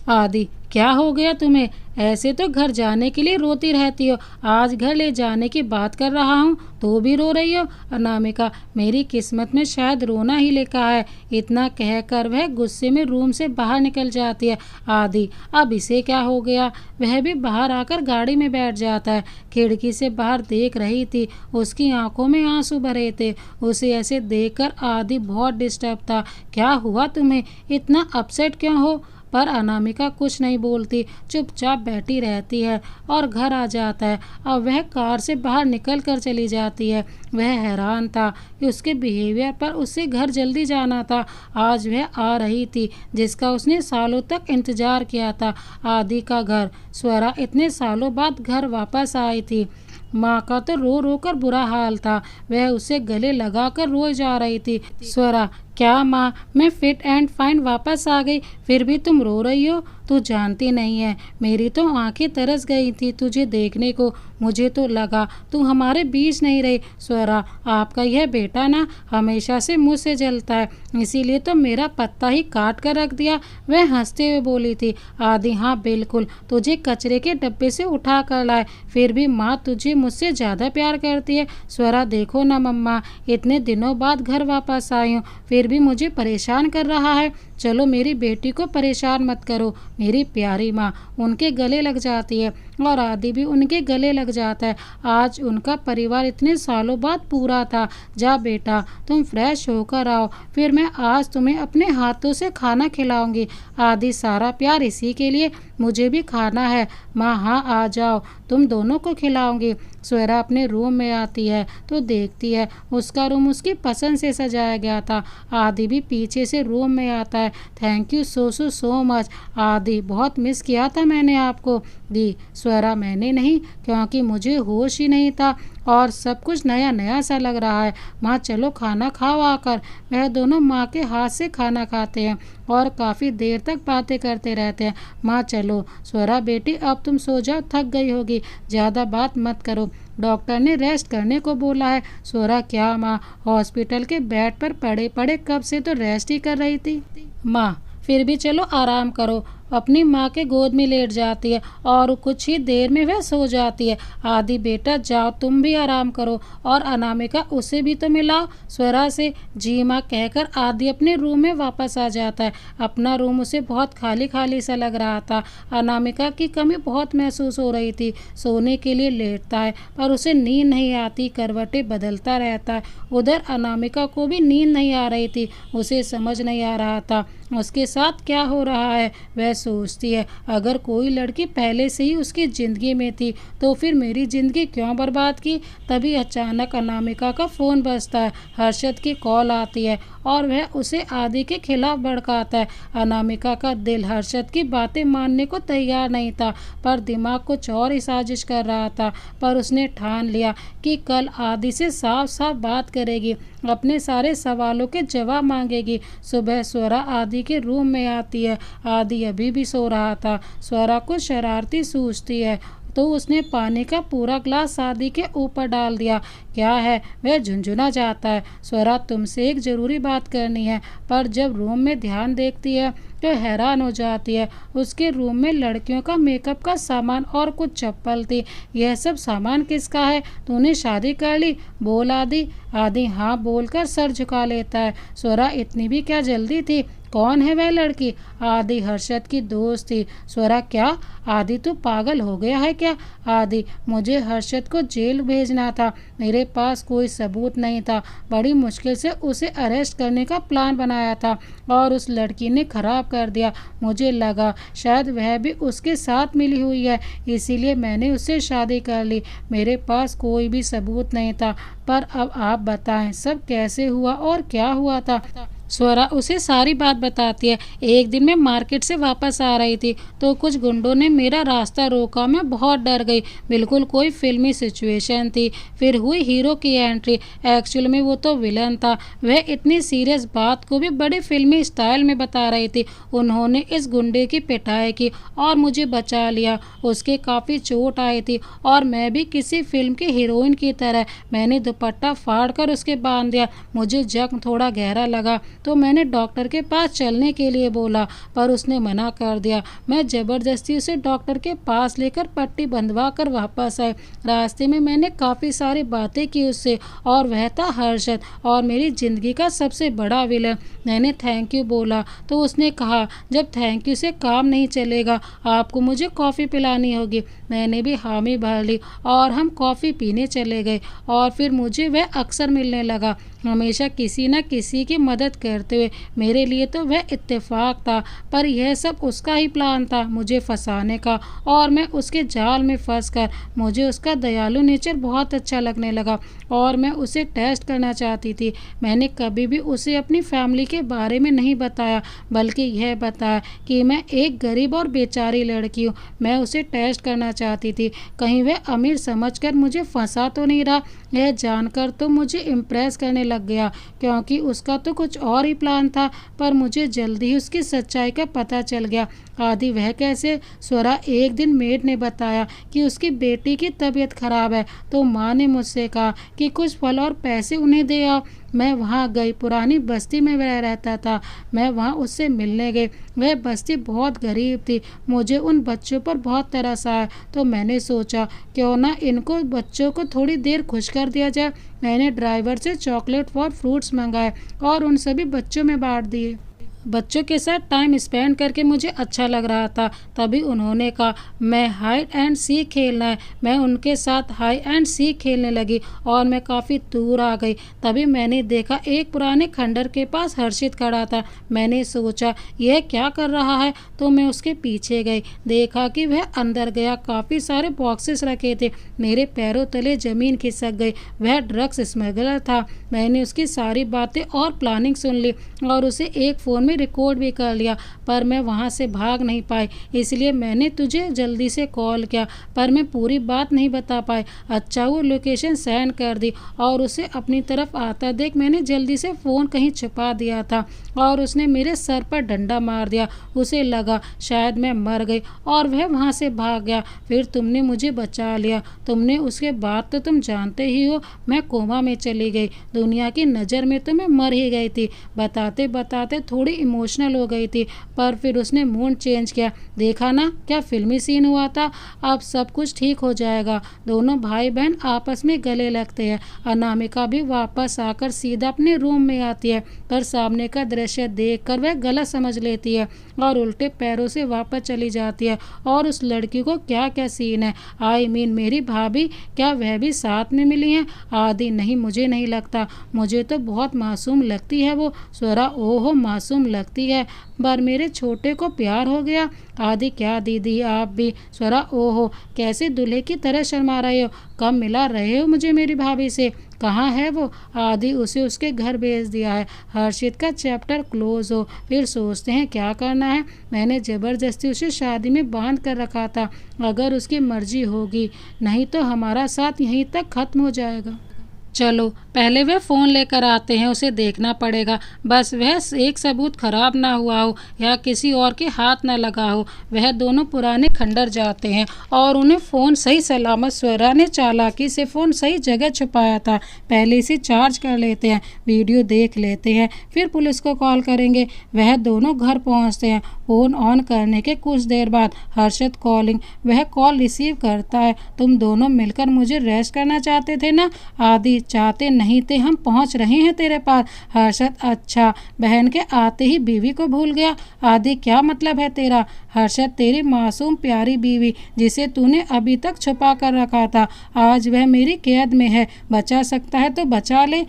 आदि क्या हो गया तुम्हें? ऐसे तो घर जाने के लिए रोती रहती हो, आज घर ले जाने की बात कर रहा हूँ तो भी रो रही हो। अनामिका, मेरी किस्मत में शायद रोना ही लिखा है। इतना कहकर वह गुस्से में रूम से बाहर निकल जाती है। आदि, अब इसे क्या हो गया? वह भी बाहर आकर गाड़ी में बैठ जाता है। खिड़की से बाहर देख रही थी, उसकी आंखों में आंसू भरे थे। उसे ऐसे देखकर आदि बहुत डिस्टर्ब था। क्या हुआ तुम्हें? इतना अपसेट क्यों हो? पर अनामिका कुछ नहीं बोलती, चुपचाप बैठी रहती है और घर आ जाता है। अब वह कार से बाहर निकल कर चली जाती है। वह हैरान था कि उसके बिहेवियर पर उसे घर जल्दी जाना था। आज वह आ रही थी जिसका उसने सालों तक इंतजार किया था। आदि का घर। स्वरा इतने सालों बाद घर वापस आई थी। माँ का तो रो रो कर बुरा हाल था। वह उसे गले लगाकर रोए जा रही थी। स्वरा, क्या माँ, मैं फिट एंड फाइन वापस आ गई, फिर भी तुम रो रही हो? तू जानती नहीं है, मेरी तो आंखें तरस गई थी तुझे देखने को। मुझे तो लगा तू हमारे बीच नहीं रही। स्वरा, आपका यह बेटा ना हमेशा से मुझसे जलता है, इसीलिए तो मेरा पत्ता ही काट कर रख दिया। वह हंसते हुए बोली थी। आदि, हाँ बिल्कुल, तुझे कचरे के डब्बे से उठा कर लाए, फिर भी माँ तुझे मुझसे ज़्यादा प्यार करती है। स्वरा, देखो ना मम्मा, इतने दिनों बाद घर वापस आई हूँ, फिर भी मुझे परेशान कर रहा है। चलो मेरी बेटी को परेशान मत करो। मेरी प्यारी माँ उनके गले लग जाती है और आदि भी उनके गले लग जाता है। आज उनका परिवार इतने सालों बाद पूरा था। जा बेटा, तुम फ्रेश होकर आओ, फिर मैं आज तुम्हें अपने हाथों से खाना खिलाऊंगी। आदि, सारा प्यार इसी के लिए? मुझे भी खाना है। माँ, हाँ आ जाओ, तुम दोनों को खिलाऊंगी। स्वरा अपने रूम में आती है तो देखती है उसका रूम उसकी पसंद से सजाया गया था। आदि भी पीछे से रूम में आता है। Thank you so so so much आदि, बहुत मिस किया था मैंने आपको। दी। स्वरा, मैंने नहीं, क्योंकि मुझे होश ही नहीं था और सब कुछ नया नया सा लग रहा है। माँ चलो खाना खाओ आकर। वह दोनों माँ के हाथ से खाना खाते हैं और काफ़ी देर तक बातें करते रहते हैं। माँ चलो। स्वरा बेटी, अब तुम सो जाओ, थक गई होगी, ज़्यादा बात मत करो, डॉक्टर ने रेस्ट करने को बोला है। स्वरा, क्या माँ, हॉस्पिटल के बेड पर पड़े पड़े कब से तो रेस्ट ही कर रही थी। माँ, फिर भी चलो आराम करो। अपनी माँ के गोद में लेट जाती है और कुछ ही देर में वह सो जाती है। आदि बेटा जाओ, तुम भी आराम करो और अनामिका उसे भी तो मिलाओ स्वरा से। जी माँ कहकर आदि अपने रूम में वापस आ जाता है। अपना रूम उसे बहुत खाली खाली सा लग रहा था। अनामिका की कमी बहुत महसूस हो रही थी। सोने के लिए लेटता है पर उसे नींद नहीं आती, करवटें बदलता रहता है। उधर अनामिका को भी नींद नहीं आ रही थी। उसे समझ नहीं आ रहा था उसके साथ क्या हो रहा है। वह सोचती है, अगर कोई लड़की पहले से ही उसकी ज़िंदगी में थी तो फिर मेरी ज़िंदगी क्यों बर्बाद की। तभी अचानक अनामिका का फ़ोन बजता है। हर्षद की कॉल आती है और वह उसे आदि के खिलाफ भड़काता है। अनामिका का दिल हर्षद की बातें मानने को तैयार नहीं था पर दिमाग कुछ और ही साजिश कर रहा था। पर उसने ठान लिया कि कल आदि से साफ साफ बात करेगी, अपने सारे सवालों के जवाब मांगेगी। सुबह स्वरा आदि के रूम में आती है। आदि अभी भी सो रहा था। स्वरा कुछ शरारती सूझती है तो उसने पानी का पूरा ग्लास आदि के ऊपर डाल दिया। क्या है? वह झुंझुना जाता है। स्वरा, तुमसे एक ज़रूरी बात करनी है। पर जब रूम में ध्यान देखती है तो हैरान हो जाती है। उसके रूम में लड़कियों का मेकअप का सामान और कुछ चप्पल थी। यह सब सामान किसका है? तूने शादी कर ली? बोल आदि। आदि हाँ बोलकर सर झुका लेता है। स्वरा, इतनी भी क्या जल्दी थी? कौन है वह लड़की? आदि हर्षद की दोस्त थी। स्वरा, क्या? आदि तू पागल हो गया है क्या? आदि, मुझे हर्षद को जेल भेजना था, मेरे पास कोई सबूत नहीं था। बड़ी मुश्किल से उसे अरेस्ट करने का प्लान बनाया था और उस लड़की ने खराब कर दिया। मुझे लगा शायद वह भी उसके साथ मिली हुई है, इसीलिए मैंने उससे शादी कर ली। मेरे पास कोई भी सबूत नहीं था। पर अब आप बताएं सब कैसे हुआ और क्या हुआ था? स्वरा उसे सारी बात बताती है। एक दिन मैं मार्केट से वापस आ रही थी तो कुछ गुंडों ने मेरा रास्ता रोका। मैं बहुत डर गई, बिल्कुल कोई फिल्मी सिचुएशन थी। फिर हुई हीरो की एंट्री। एक्चुअल में वो तो विलन था। वह इतनी सीरियस बात को भी बड़े फिल्मी स्टाइल में बता रही थी। उन्होंने इस गुंडे की पिटाई की और मुझे बचा लिया। उसके काफ़ी चोट आई थी और मैं भी किसी फिल्म की हीरोइन की तरह मैंने दुपट्टा फाड़ कर उसके बांध दिया। मुझे जख्म थोड़ा गहरा लगा तो मैंने डॉक्टर के पास चलने के लिए बोला, पर उसने मना कर दिया। मैं ज़बरदस्ती उसे डॉक्टर के पास लेकर पट्टी बंधवा कर वापस आए। रास्ते में मैंने काफ़ी सारी बातें की उससे, और वह था हर्षद, और मेरी ज़िंदगी का सबसे बड़ा विलन। मैंने थैंक यू बोला तो उसने कहा, जब थैंक यू से काम नहीं चलेगा, आपको मुझे कॉफ़ी पिलानी होगी। मैंने भी हामी भर ली और हम कॉफ़ी पीने चले गए। और फिर मुझे वह अक्सर मिलने लगा, हमेशा किसी न किसी की मदद करते हुए। मेरे लिए तो वह इत्तेफाक था, पर यह सब उसका ही प्लान था, मुझे फंसाने का। और मैं उसके जाल में फंसकर मुझे उसका दयालु नेचर बहुत अच्छा लगने लगा, और मैं उसे टेस्ट करना चाहती थी। मैंने कभी भी उसे अपनी फैमिली के बारे में नहीं बताया, बल्कि यह बताया कि मैं एक गरीब और बेचारी लड़की हूँ। मैं उसे टेस्ट करना चाहती थी, कहीं वह अमीर समझकर मुझे फंसा तो नहीं रहा। यह जानकर तो मुझे इम्प्रेस करने लग गया, क्योंकि उसका तो कुछ और ही प्लान था। पर मुझे जल्दी ही उसकी सच्चाई का पता चल गया। आदि वह कैसे? स्वरा, एक दिन मेड ने बताया कि उसकी बेटी की तबीयत खराब है, तो माँ ने मुझसे कहा कि कुछ फल और पैसे उन्हें दे आओ। मैं वहाँ गई, पुरानी बस्ती में वह रहता था। मैं वहाँ उससे मिलने गई। वह बस्ती बहुत गरीब थी। मुझे उन बच्चों पर बहुत तरस आया, तो मैंने सोचा क्यों ना इनको बच्चों को थोड़ी देर खुश कर दिया जाए। मैंने ड्राइवर से चॉकलेट और फ्रूट्स मंगाए और उन सभी बच्चों में बांट दिए। बच्चों के साथ टाइम स्पेंड करके मुझे अच्छा लग रहा था। तभी उन्होंने कहा, मैं हाइड एंड सीक खेलना है। मैं उनके साथ हाइड एंड सीक खेलने लगी और मैं काफ़ी दूर आ गई। तभी मैंने देखा एक पुराने खंडर के पास हर्षित खड़ा था। मैंने सोचा यह क्या कर रहा है, तो मैं उसके पीछे गई। देखा कि वह अंदर गया। काफ़ी सारे बॉक्सेस रखे थे। मेरे पैरों तले ज़मीन खिसक गई। वह ड्रग्स स्मगलर था। मैंने उसकी सारी बातें और प्लानिंग सुन ली और उसे एक फ़ोन में रिकॉर्ड भी कर लिया, पर मैं वहाँ से भाग नहीं पाई। इसलिए मैंने तुझे जल्दी से कॉल किया, पर मैं पूरी बात नहीं बता पाई। अच्छा, वो लोकेशन सेंड कर दी और उसे अपनी तरफ आता देख मैंने जल्दी से फ़ोन कहीं छुपा दिया था और उसने मेरे सर पर डंडा मार दिया। उसे लगा शायद मैं मर गई और वह वहाँ से भाग गया। फिर तुमने मुझे बचा लिया। तुमने उसके बाद तो तुम जानते ही हो, मैं कोमा में चली गई। दुनिया की नज़र में तो मैं मर ही गई थी। बताते बताते थोड़ी इमोशनल हो गई थी, पर फिर उसने मूड चेंज किया। देखा ना क्या फिल्मी सीन हुआ था। अब सब कुछ ठीक हो जाएगा। दोनों भाई बहन आपस में गले लगते हैं। अनामिका भी वापस आकर सीधा अपने रूम में आती है, पर सामने का दृश्य देखकर वह गलत समझ लेती है और उल्टे पैरों से वापस चली जाती है। और उस लड़की को क्या क्या सीन है। आई मीन मेरी भाभी, क्या वह भी साथ में मिली हैं? आदि नहीं, मुझे नहीं लगता। मुझे तो बहुत मासूम लगती है वो। स्वरा, ओहो मासूम लगती है, पर मेरे छोटे को प्यार हो गया। आदि, क्या दीदी आप भी? स्वरा, ओहो कैसे दूल्हे की तरह शर्मा रहे हो। कब मिला रहे हो मुझे मेरी भाभी से? कहाँ है वो? आदि, उसे उसके घर भेज दिया है। हर्षित का चैप्टर क्लोज हो, फिर सोचते हैं क्या करना है। मैंने ज़बरदस्ती उसे शादी में बांध कर रखा था। अगर उसकी मर्जी होगी, नहीं तो हमारा साथ यहीं तक खत्म हो जाएगा। चलो पहले वह फ़ोन लेकर आते हैं, उसे देखना पड़ेगा। बस वह एक सबूत खराब ना हुआ हो या किसी और के हाथ ना लगा हो। वह दोनों पुराने खंडर जाते हैं और उन्हें फ़ोन सही सलामत, स्वरा ने चालाकी से फ़ोन सही जगह छुपाया था। पहले इसे चार्ज कर लेते हैं, वीडियो देख लेते हैं, फिर पुलिस को कॉल करेंगे। वह दोनों घर पहुंचते हैं। फ़ोन ऑन करने के कुछ देर बाद हर्षद कॉलिंग। वह कॉल रिसीव करता है। तुम दोनों मिलकर मुझे रेस्ट करना चाहते थे ना? आदि, चाहते नहीं थे, हम पहुंच रहे हैं तेरे पास। हर्षद, अच्छा, बहन के आते ही बीवी को भूल गया। आदि, क्या मतलब है तेरा? हर्षद, तेरी मासूम प्यारी बीवी जिसे तूने अभी तक छुपा कर रखा था, आज वह मेरी कैद में है। बचा सकता है तो बचा ले।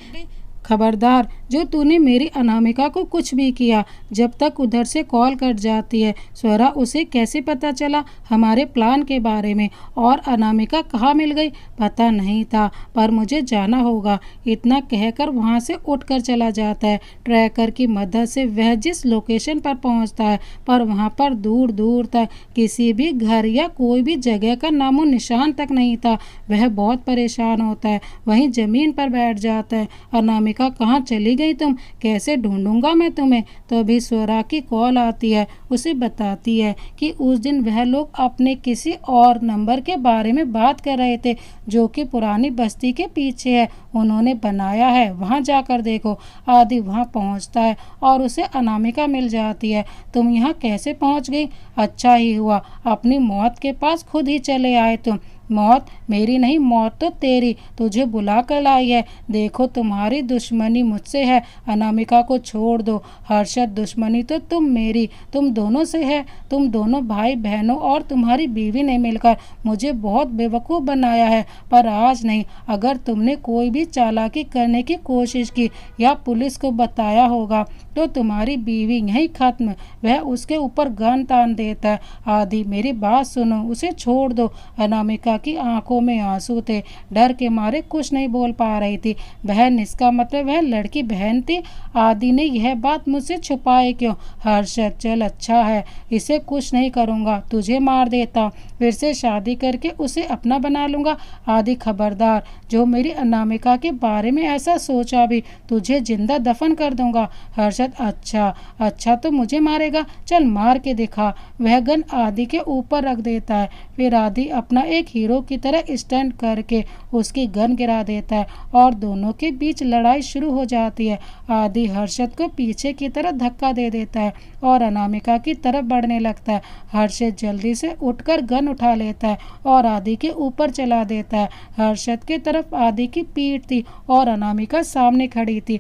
खबरदार, जो तूने मेरी अनामिका को कुछ भी किया। जब तक उधर से कॉल कट जाती है। स्वरा, उसे कैसे पता चला हमारे प्लान के बारे में? और अनामिका कहाँ मिल गई? पता नहीं था, पर मुझे जाना होगा। इतना कहकर वहाँ से उठकर चला जाता है। ट्रैकर की मदद से वह जिस लोकेशन पर पहुँचता है, पर वहाँ पर दूर दूर तक किसी भी घर या कोई भी जगह का नामो निशान तक नहीं था। वह बहुत परेशान होता है, वहीं ज़मीन पर बैठ जाता है। अनामिका कहाँ चली गई गई तुम, कैसे ढूंढूंगा मैं तुम्हें। तो अभी स्वरा की कॉल आती है, उसे बताती है कि उस दिन वह लोग अपने किसी और नंबर के बारे में बात कर रहे थे जो कि पुरानी बस्ती के पीछे है, उन्होंने बनाया है, वहाँ जाकर देखो। आदि वहाँ पहुँचता है और उसे अनामिका मिल जाती है। तुम यहाँ कैसे पहुँच गई? अच्छा ही हुआ, अपनी मौत के पास खुद ही चले आए तुम। मौत मेरी नहीं, मौत तो तेरी तुझे बुला कर लाई है। देखो तुम्हारी दुश्मनी मुझसे है, अनामिका को छोड़ दो। हर्षद, दुश्मनी तो तुम दोनों से है। तुम दोनों भाई बहनों और तुम्हारी बीवी ने मिलकर मुझे बहुत बेवकूफ़ बनाया है, पर आज नहीं। अगर तुमने कोई भी चालाकी करने की कोशिश की या पुलिस को बताया होगा तो तुम्हारी बीवी यहीं खत्म। वह उसके ऊपर गन तान देता है। आदि मेरी बात सुनो, उसे छोड़ दो। अनामिका की आंखों में आंसू थे, डर के मारे कुछ नहीं बोल पा रही थी। बहन, इसका मतलब वह लड़की बहन थी। आदि ने यह बात मुझसे छुपाए क्यों? हर्षद, चल अच्छा है, इसे कुछ नहीं करूँगा, तुझे मार देता, फिर से शादी करके उसे अपना बना लूँगा। आदि खबरदार, जो मेरी अनामिका के बारे में ऐसा सोचा भी, तुझे जिंदा दफन कर दूंगा। हर्षद, अच्छा तो मुझे मारेगा, चल मार के दिखा। वह गन आदि के ऊपर रख देता है, फिर आदि अपना एक हीरो की तरह स्टैंड करके उसकी गन गिरा देता है और दोनों के बीच लड़ाई शुरू हो जाती है। आदि हर्षद को पीछे की तरफ धक्का दे देता है और अनामिका की तरफ बढ़ने लगता है। हर्षद जल्दी से उठकर गन उठा लेता है और आदि के ऊपर चला देता है। हर्षद की तरफ आदि की पीठ थी और अनामिका सामने खड़ी थी।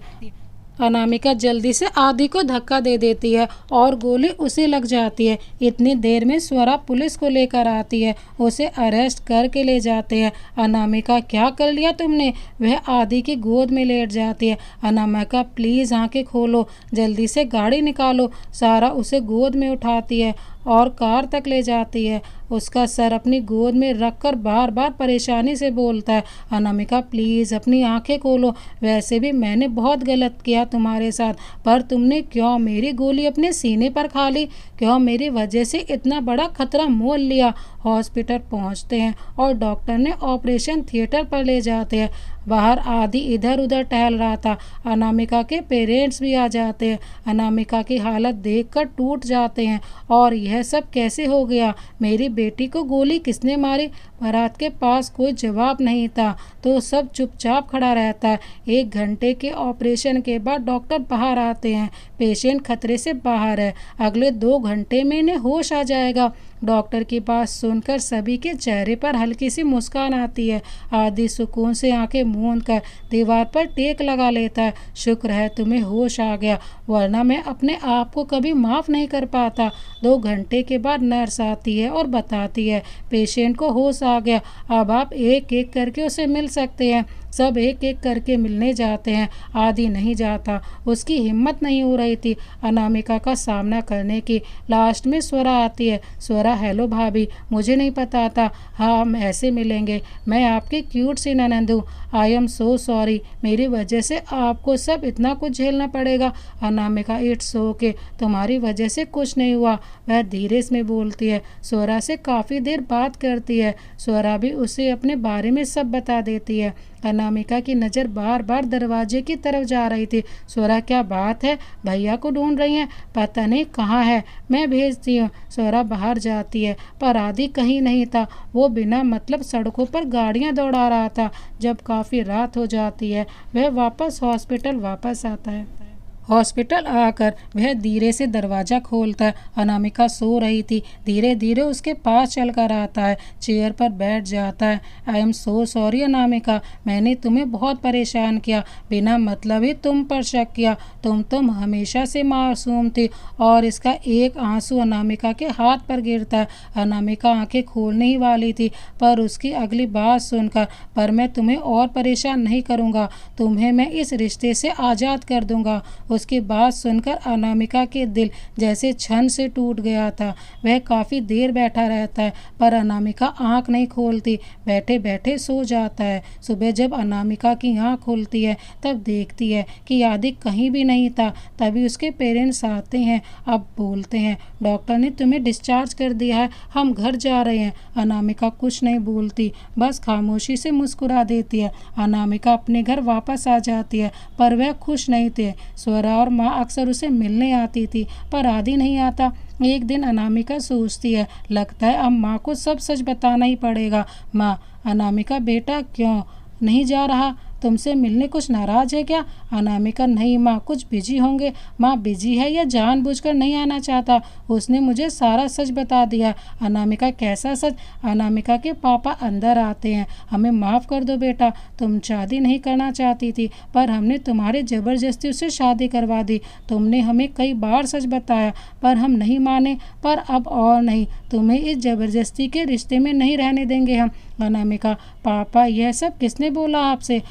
अनामिका जल्दी से आदि को धक्का दे देती है और गोली उसे लग जाती है। इतनी देर में स्वरा पुलिस को लेकर आती है, उसे अरेस्ट करके ले जाते हैं। अनामिका, क्या कर लिया तुमने? वह आदि की गोद में लेट जाती है। अनामिका, प्लीज़ आंखें खोलो, जल्दी से गाड़ी निकालो। सारा उसे गोद में उठाती है और कार तक ले जाती है। उसका सर अपनी गोद में रखकर बार बार परेशानी से बोलता है, अनामिका प्लीज़ अपनी आंखें खोलो। वैसे भी मैंने बहुत गलत किया तुम्हारे साथ, पर तुमने क्यों मेरी गोली अपने सीने पर खा ली? क्यों मेरी वजह से इतना बड़ा खतरा मोल लिया? हॉस्पिटल पहुंचते हैं और डॉक्टर ने ऑपरेशन थिएटर पर ले जाते हैं। बाहर आदि इधर उधर टहल रहा था। अनामिका के पेरेंट्स भी आ जाते हैं। अनामिका की हालत देखकर टूट जाते हैं। और यह सब कैसे हो गया? मेरी बेटी को गोली किसने मारी? बारात के पास कोई जवाब नहीं था, तो सब चुपचाप खड़ा रहता है। 1 घंटे के ऑपरेशन के बाद डॉक्टर बाहर आते हैं। पेशेंट खतरे से बाहर है, अगले 2 घंटे में इन्हें होश आ जाएगा। डॉक्टर की बात सुनकर सभी के चेहरे पर हल्की सी मुस्कान आती है। आदि सुकून से आंखें मूंद कर दीवार पर टेक लगा लेता है। शुक्र है तुम्हें होश आ गया, वरना मैं अपने आप को कभी माफ़ नहीं कर पाता। 2 घंटे के बाद नर्स आती है और बताती है, पेशेंट को होश आ गया, अब आप एक एक करके उसे मिल सकते हैं। सब एक एक करके मिलने जाते हैं। आदि नहीं जाता, उसकी हिम्मत नहीं हो रही थी अनामिका का सामना करने की। लास्ट में स्वरा आती है। स्वरा, हेलो भाभी, मुझे नहीं पता था हम ऐसे मिलेंगे। मैं आपकी क्यूट सी ननंद हूँ। आई एम सो सॉरी, मेरी वजह से आपको सब इतना कुछ झेलना पड़ेगा। अनामिका, इट्स ओके, तुम्हारी वजह से कुछ नहीं हुआ, वह धीरे में बोलती है। स्वरा से काफ़ी देर बात करती है। स्वरा भी उसे अपने बारे में सब बता देती है। अनामिका की नज़र बार बार दरवाजे की तरफ जा रही थी। स्वरा, क्या बात है? भैया को ढूंढ रही हैं? पता नहीं कहाँ है, मैं भेजती हूँ। स्वरा बाहर जाती है, पर आदि कहीं नहीं था। वो बिना मतलब सड़कों पर गाड़ियाँ दौड़ा रहा था। जब काफ़ी रात हो जाती है, वह वापस हॉस्पिटल वापस आता है। हॉस्पिटल आकर वह धीरे से दरवाज़ा खोलता है। अनामिका सो रही थी। धीरे धीरे उसके पास चलकर आता है, चेयर पर बैठ जाता है। I am so sorry Anamika, मैंने तुम्हें बहुत परेशान किया, बिना मतलब ही तुम पर शक किया। तुम हमेशा से मासूम थी। और इसका एक आंसू अनामिका के हाथ पर गिरता है। अनामिका आंखें खोलने ही वाली थी, पर उसकी अगली बात सुनकर, पर मैं तुम्हें और परेशान नहीं करूँगा, तुम्हें मैं इस रिश्ते से आज़ाद कर दूँगा। उसकी बात सुनकर अनामिका के दिल जैसे छन से टूट गया था। वह काफ़ी देर बैठा रहता है पर अनामिका आंख नहीं खोलती, बैठे बैठे सो जाता है। सुबह जब अनामिका की आंख खुलती है तब देखती है कि आदि कहीं भी नहीं था। तभी उसके पेरेंट्स आते हैं। अब बोलते हैं, डॉक्टर ने तुम्हें डिस्चार्ज कर दिया है, हम घर जा रहे हैं। अनामिका कुछ नहीं बोलती, बस खामोशी से मुस्कुरा देती है। अनामिका अपने घर वापस आ जाती है पर वह खुश नहीं थे। स्वरा और माँ अक्सर उसे मिलने आती थी पर आदि नहीं आता। एक दिन अनामिका सोचती है, लगता है अब माँ को सब सच बताना ही पड़ेगा। माँ, अनामिका बेटा क्यों नहीं जा रहा? तुमसे मिलने कुछ नाराज है क्या? अनामिका, नहीं माँ, कुछ बिजी होंगे। माँ, बिजी है या जानबूझकर नहीं आना चाहता? उसने मुझे सारा सच बता दिया। अनामिका, कैसा सच? अनामिका के पापा अंदर आते हैं। हमें माफ़ कर दो बेटा, तुम शादी नहीं करना चाहती थी पर हमने तुम्हारे ज़बरदस्ती उससे शादी करवा दी। तुमने हमें कई बार सच बताया पर हम नहीं माने, पर अब और नहीं, तुम्हें इस ज़बरदस्ती के रिश्ते में नहीं रहने देंगे हम। अनामिका, पापा यह सब किसने बोला आपसे?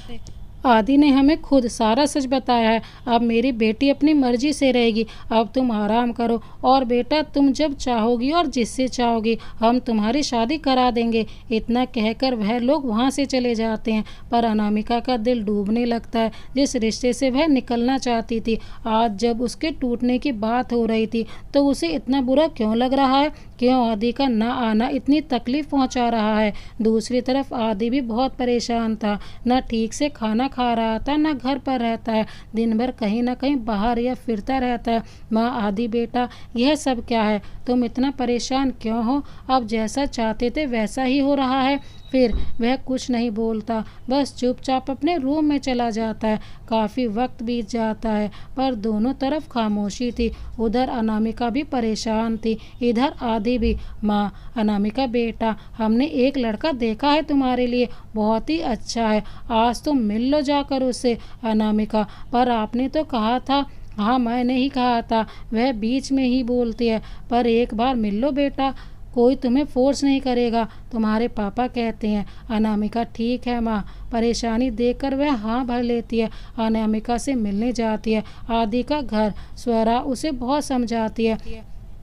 आदि ने हमें खुद सारा सच बताया है। अब मेरी बेटी अपनी मर्जी से रहेगी। अब तुम आराम करो और बेटा तुम जब चाहोगी और जिससे चाहोगी हम तुम्हारी शादी करा देंगे। इतना कहकर वह लोग वहाँ से चले जाते हैं पर अनामिका का दिल डूबने लगता है। जिस रिश्ते से वह निकलना चाहती थी, आज जब उसके टूटने की बात हो रही थी तो उसे इतना बुरा क्यों लग रहा है? क्यों आदि का ना आना इतनी तकलीफ पहुंचा रहा है? दूसरी तरफ आदि भी बहुत परेशान था। न ठीक से खाना खा रहा था, न घर पर रहता है, दिन भर कहीं ना कहीं बाहर या फिरता रहता है। माँ, आदि बेटा, यह सब क्या है? तुम इतना परेशान क्यों हो? अब जैसा चाहते थे वैसा ही हो रहा है। फिर वह कुछ नहीं बोलता, बस चुपचाप अपने रूम में चला जाता है। काफ़ी वक्त बीत जाता है पर दोनों तरफ खामोशी थी। उधर अनामिका भी परेशान थी, इधर आदि भी। माँ, अनामिका बेटा, हमने एक लड़का देखा है तुम्हारे लिए, बहुत ही अच्छा है, आज तुम मिल लो जाकर उससे। अनामिका, पर आपने तो कहा था। हाँ, मैंने ही कहा था, वह बीच में ही बोलती है, पर एक बार मिल लो बेटा, कोई तुम्हें फोर्स नहीं करेगा, तुम्हारे पापा कहते हैं। अनामिका, ठीक है माँ। परेशानी देखकर वह हाँ भर लेती है। अनामिका से मिलने जाती है। आदि का घर। स्वरा उसे बहुत समझाती है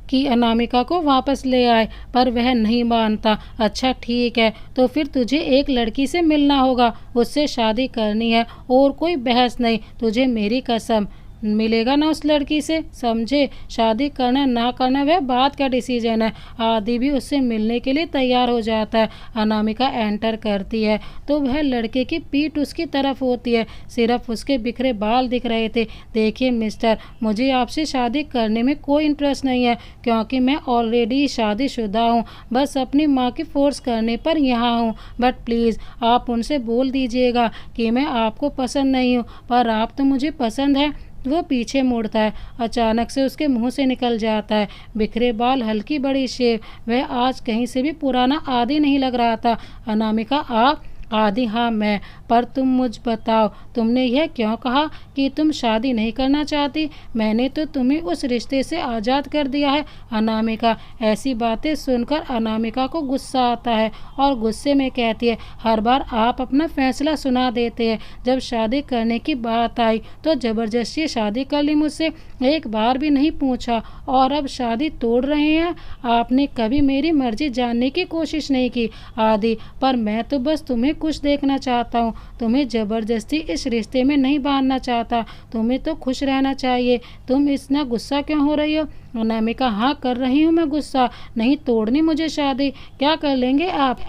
कि अनामिका को वापस ले आए पर वह नहीं मानता। अच्छा ठीक है, तो फिर तुझे एक लड़की से मिलना होगा, उससे शादी करनी है और कोई बहस नहीं, तुझे मेरी कसम मिलेगा ना उस लड़की से, समझे? शादी करना ना करना वह बात का डिसीजन है। आदि भी उससे मिलने के लिए तैयार हो जाता है। अनामिका एंटर करती है तो वह लड़के की पीठ उसकी तरफ होती है, सिर्फ उसके बिखरे बाल दिख रहे थे। देखिए मिस्टर, मुझे आपसे शादी करने में कोई इंटरेस्ट नहीं है क्योंकि मैं ऑलरेडी शादीशुदा हूँ, बस अपनी माँ की फोर्स करने पर यहाँ हूँ। बट प्लीज़ आप उनसे बोल दीजिएगा कि मैं आपको पसंद नहीं हूँ, पर आप तो मुझे पसंद है। वो पीछे मुड़ता है, अचानक से उसके मुंह से निकल जाता है, बिखरे बाल, हल्की बड़ी शेव। वह आज कहीं से भी पुराना आदि नहीं लग रहा था। अनामिका, आप? आदि, हाँ मैं। पर तुम मुझ बताओ, तुमने यह क्यों कहा कि तुम शादी नहीं करना चाहती? मैंने तो तुम्हें उस रिश्ते से आज़ाद कर दिया है। अनामिका, ऐसी बातें सुनकर अनामिका को गुस्सा आता है और गुस्से में कहती है, हर बार आप अपना फैसला सुना देते हैं। जब शादी करने की बात आई तो ज़बरदस्ती शादी कर ली मुझसे, एक बार भी नहीं पूछा, और अब शादी तोड़ रहे हैं। आपने कभी मेरी मर्जी जानने की कोशिश नहीं की आदि, पर मैं तो बस तुम्हें कुछ देखना चाहता हूँ, तुम्हें ज़बरदस्ती इस रिश्ते में नहीं बांधना चाहता। तुम्हें तो खुश रहना चाहिए। तुम इतना गुस्सा क्यों हो रही हो? अनामिका, हाँ कर रही हूँ मैं गुस्सा, नहीं तोड़नी मुझे शादी। क्या कर लेंगे आप?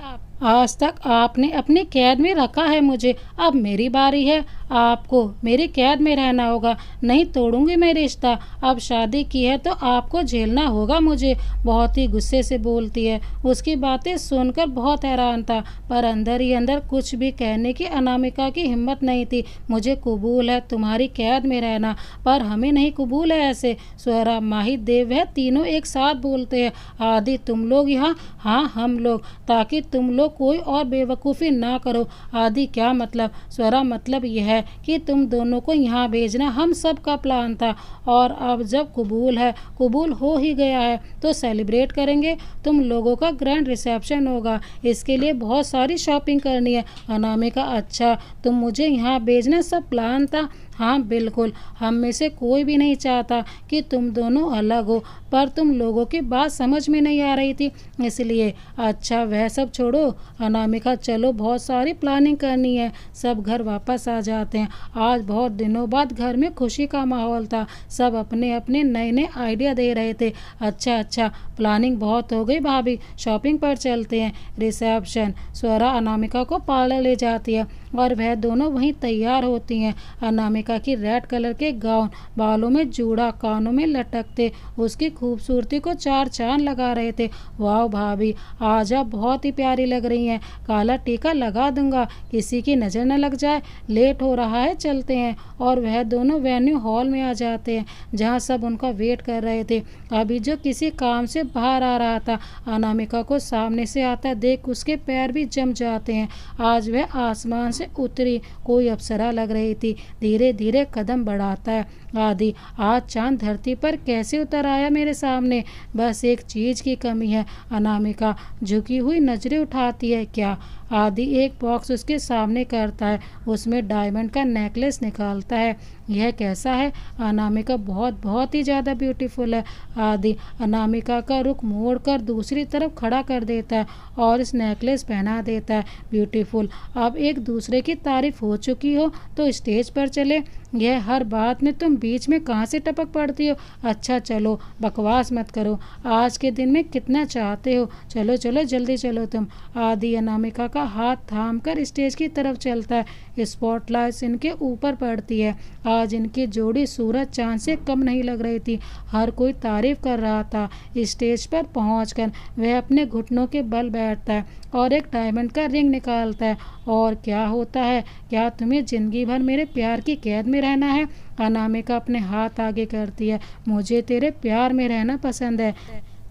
आज तक आपने अपनी कैद में रखा है मुझे, अब मेरी बारी है, आपको मेरी कैद में रहना होगा। नहीं तोड़ूंगी मैं रिश्ता, अब शादी की है तो आपको झेलना होगा मुझे। बहुत ही गुस्से से बोलती है। उसकी बातें सुनकर बहुत हैरान था पर अंदर ही अंदर कुछ भी कहने की अनामिका की हिम्मत नहीं थी। मुझे कबूल है तुम्हारी कैद में रहना, पर हमें नहीं कबूल है ऐसे। स्वरा, माहिर, देव, वह तीनों एक साथ बोलते हैं। आदि, तुम लोग यहाँ? हाँ हम लोग, ताकि तुम लोग कोई और बेवकूफ़ी ना करो। आदि, क्या मतलब? स्वरा, मतलब यह है है कि तुम दोनों को यहाँ भेजना हम सब का प्लान था, और अब जब कबूल हो ही गया है तो सेलिब्रेट करेंगे। तुम लोगों का ग्रैंड रिसेप्शन होगा, इसके लिए बहुत सारी शॉपिंग करनी है। अनामिका, अच्छा तुम मुझे यहाँ भेजना सब प्लान था? हाँ बिल्कुल, हम में से कोई भी नहीं चाहता कि तुम दोनों अलग हो, पर तुम लोगों की बात समझ में नहीं आ रही थी इसलिए। अच्छा वह सब छोड़ो अनामिका, चलो बहुत सारी प्लानिंग करनी है। सब घर वापस आ जाते हैं। आज बहुत दिनों बाद घर में खुशी का माहौल था, सब अपने अपने नए नए आइडिया दे रहे थे। अच्छा प्लानिंग बहुत हो गई भाभी, शॉपिंग पर चलते हैं। रिसेप्शन। स्वरा अनामिका को पार्लर ले जाती है और वह दोनों वहीं तैयार होती हैं। अनामिका की रेड कलर के गाउन, बालों में जूड़ा, कानों में लटकते, उसकी खूबसूरती को चार चांद लगा रहे थे। वाह भाभी, आज आप बहुत ही प्यारी लग रही हैं। काला टीका लगा दूंगा, किसी की नज़र न लग जाए। लेट हो रहा है, चलते हैं। और वह दोनों वेन्यू हॉल में आ जाते हैं जहाँ सब उनका वेट कर रहे थे। अभी जो किसी काम से बाहर आ रहा था, अनामिका को सामने से आता देख उसके पैर भी जम जाते हैं। आज वह आसमान से उतरी कोई अप्सरा लग रही थी। धीरे धीरे कदम बढ़ाता है। आदि, आज चांद धरती पर कैसे उतर आया मेरे सामने? बस एक चीज की कमी है। अनामिका झुकी हुई नजरें उठाती है। क्या? आदि एक बॉक्स उसके सामने करता है, उसमें डायमंड का नेकलेस निकालता है। यह कैसा है? अनामिका, बहुत ही ज़्यादा ब्यूटीफुल है। आदि अनामिका का रुख मोड़कर दूसरी तरफ खड़ा कर देता है और इस नेकलेस पहना देता है। ब्यूटीफुल। अब एक दूसरे की तारीफ हो चुकी हो तो स्टेज पर चले। यह हर बात में तुम बीच में कहाँ से टपक पड़ती हो? अच्छा चलो, बकवास मत करो। आज के दिन में कितना चाहते हो? चलो चलो जल्दी चलो तुम। आदि अनामिका का हाथ थाम कर स्टेज की तरफ चलता है। स्पॉटलाइट इनके ऊपर पड़ती है। आज इनकी जोड़ी सूरज चांद से कम नहीं लग रही थी। हर कोई तारीफ कर रहा था। स्टेज पर पहुंचकर वह अपने घुटनों के बल बैठता है और एक डायमंड का रिंग निकालता है। और क्या होता है? क्या तुम्हें जिंदगी भर मेरे प्यार की कैद में रहना है? अनामिका अपने हाथ आगे करती है। मुझे तेरे प्यार में रहना पसंद है।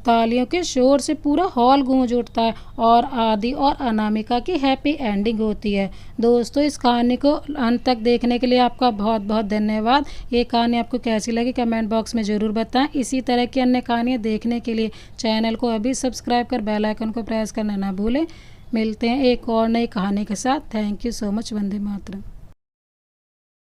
तालियों के शोर से पूरा हॉल गूंज उठता है और आदि और अनामिका की हैप्पी एंडिंग होती है। दोस्तों, इस कहानी को अंत तक देखने के लिए आपका बहुत बहुत धन्यवाद। ये कहानी आपको कैसी लगी कमेंट बॉक्स में ज़रूर बताएं। इसी तरह की अन्य कहानियाँ देखने के लिए चैनल को अभी सब्सक्राइब कर बेल आइकन को प्रेस करना ना भूलें। मिलते हैं एक और नई कहानी के साथ। Thank you so much. Vande Mataram.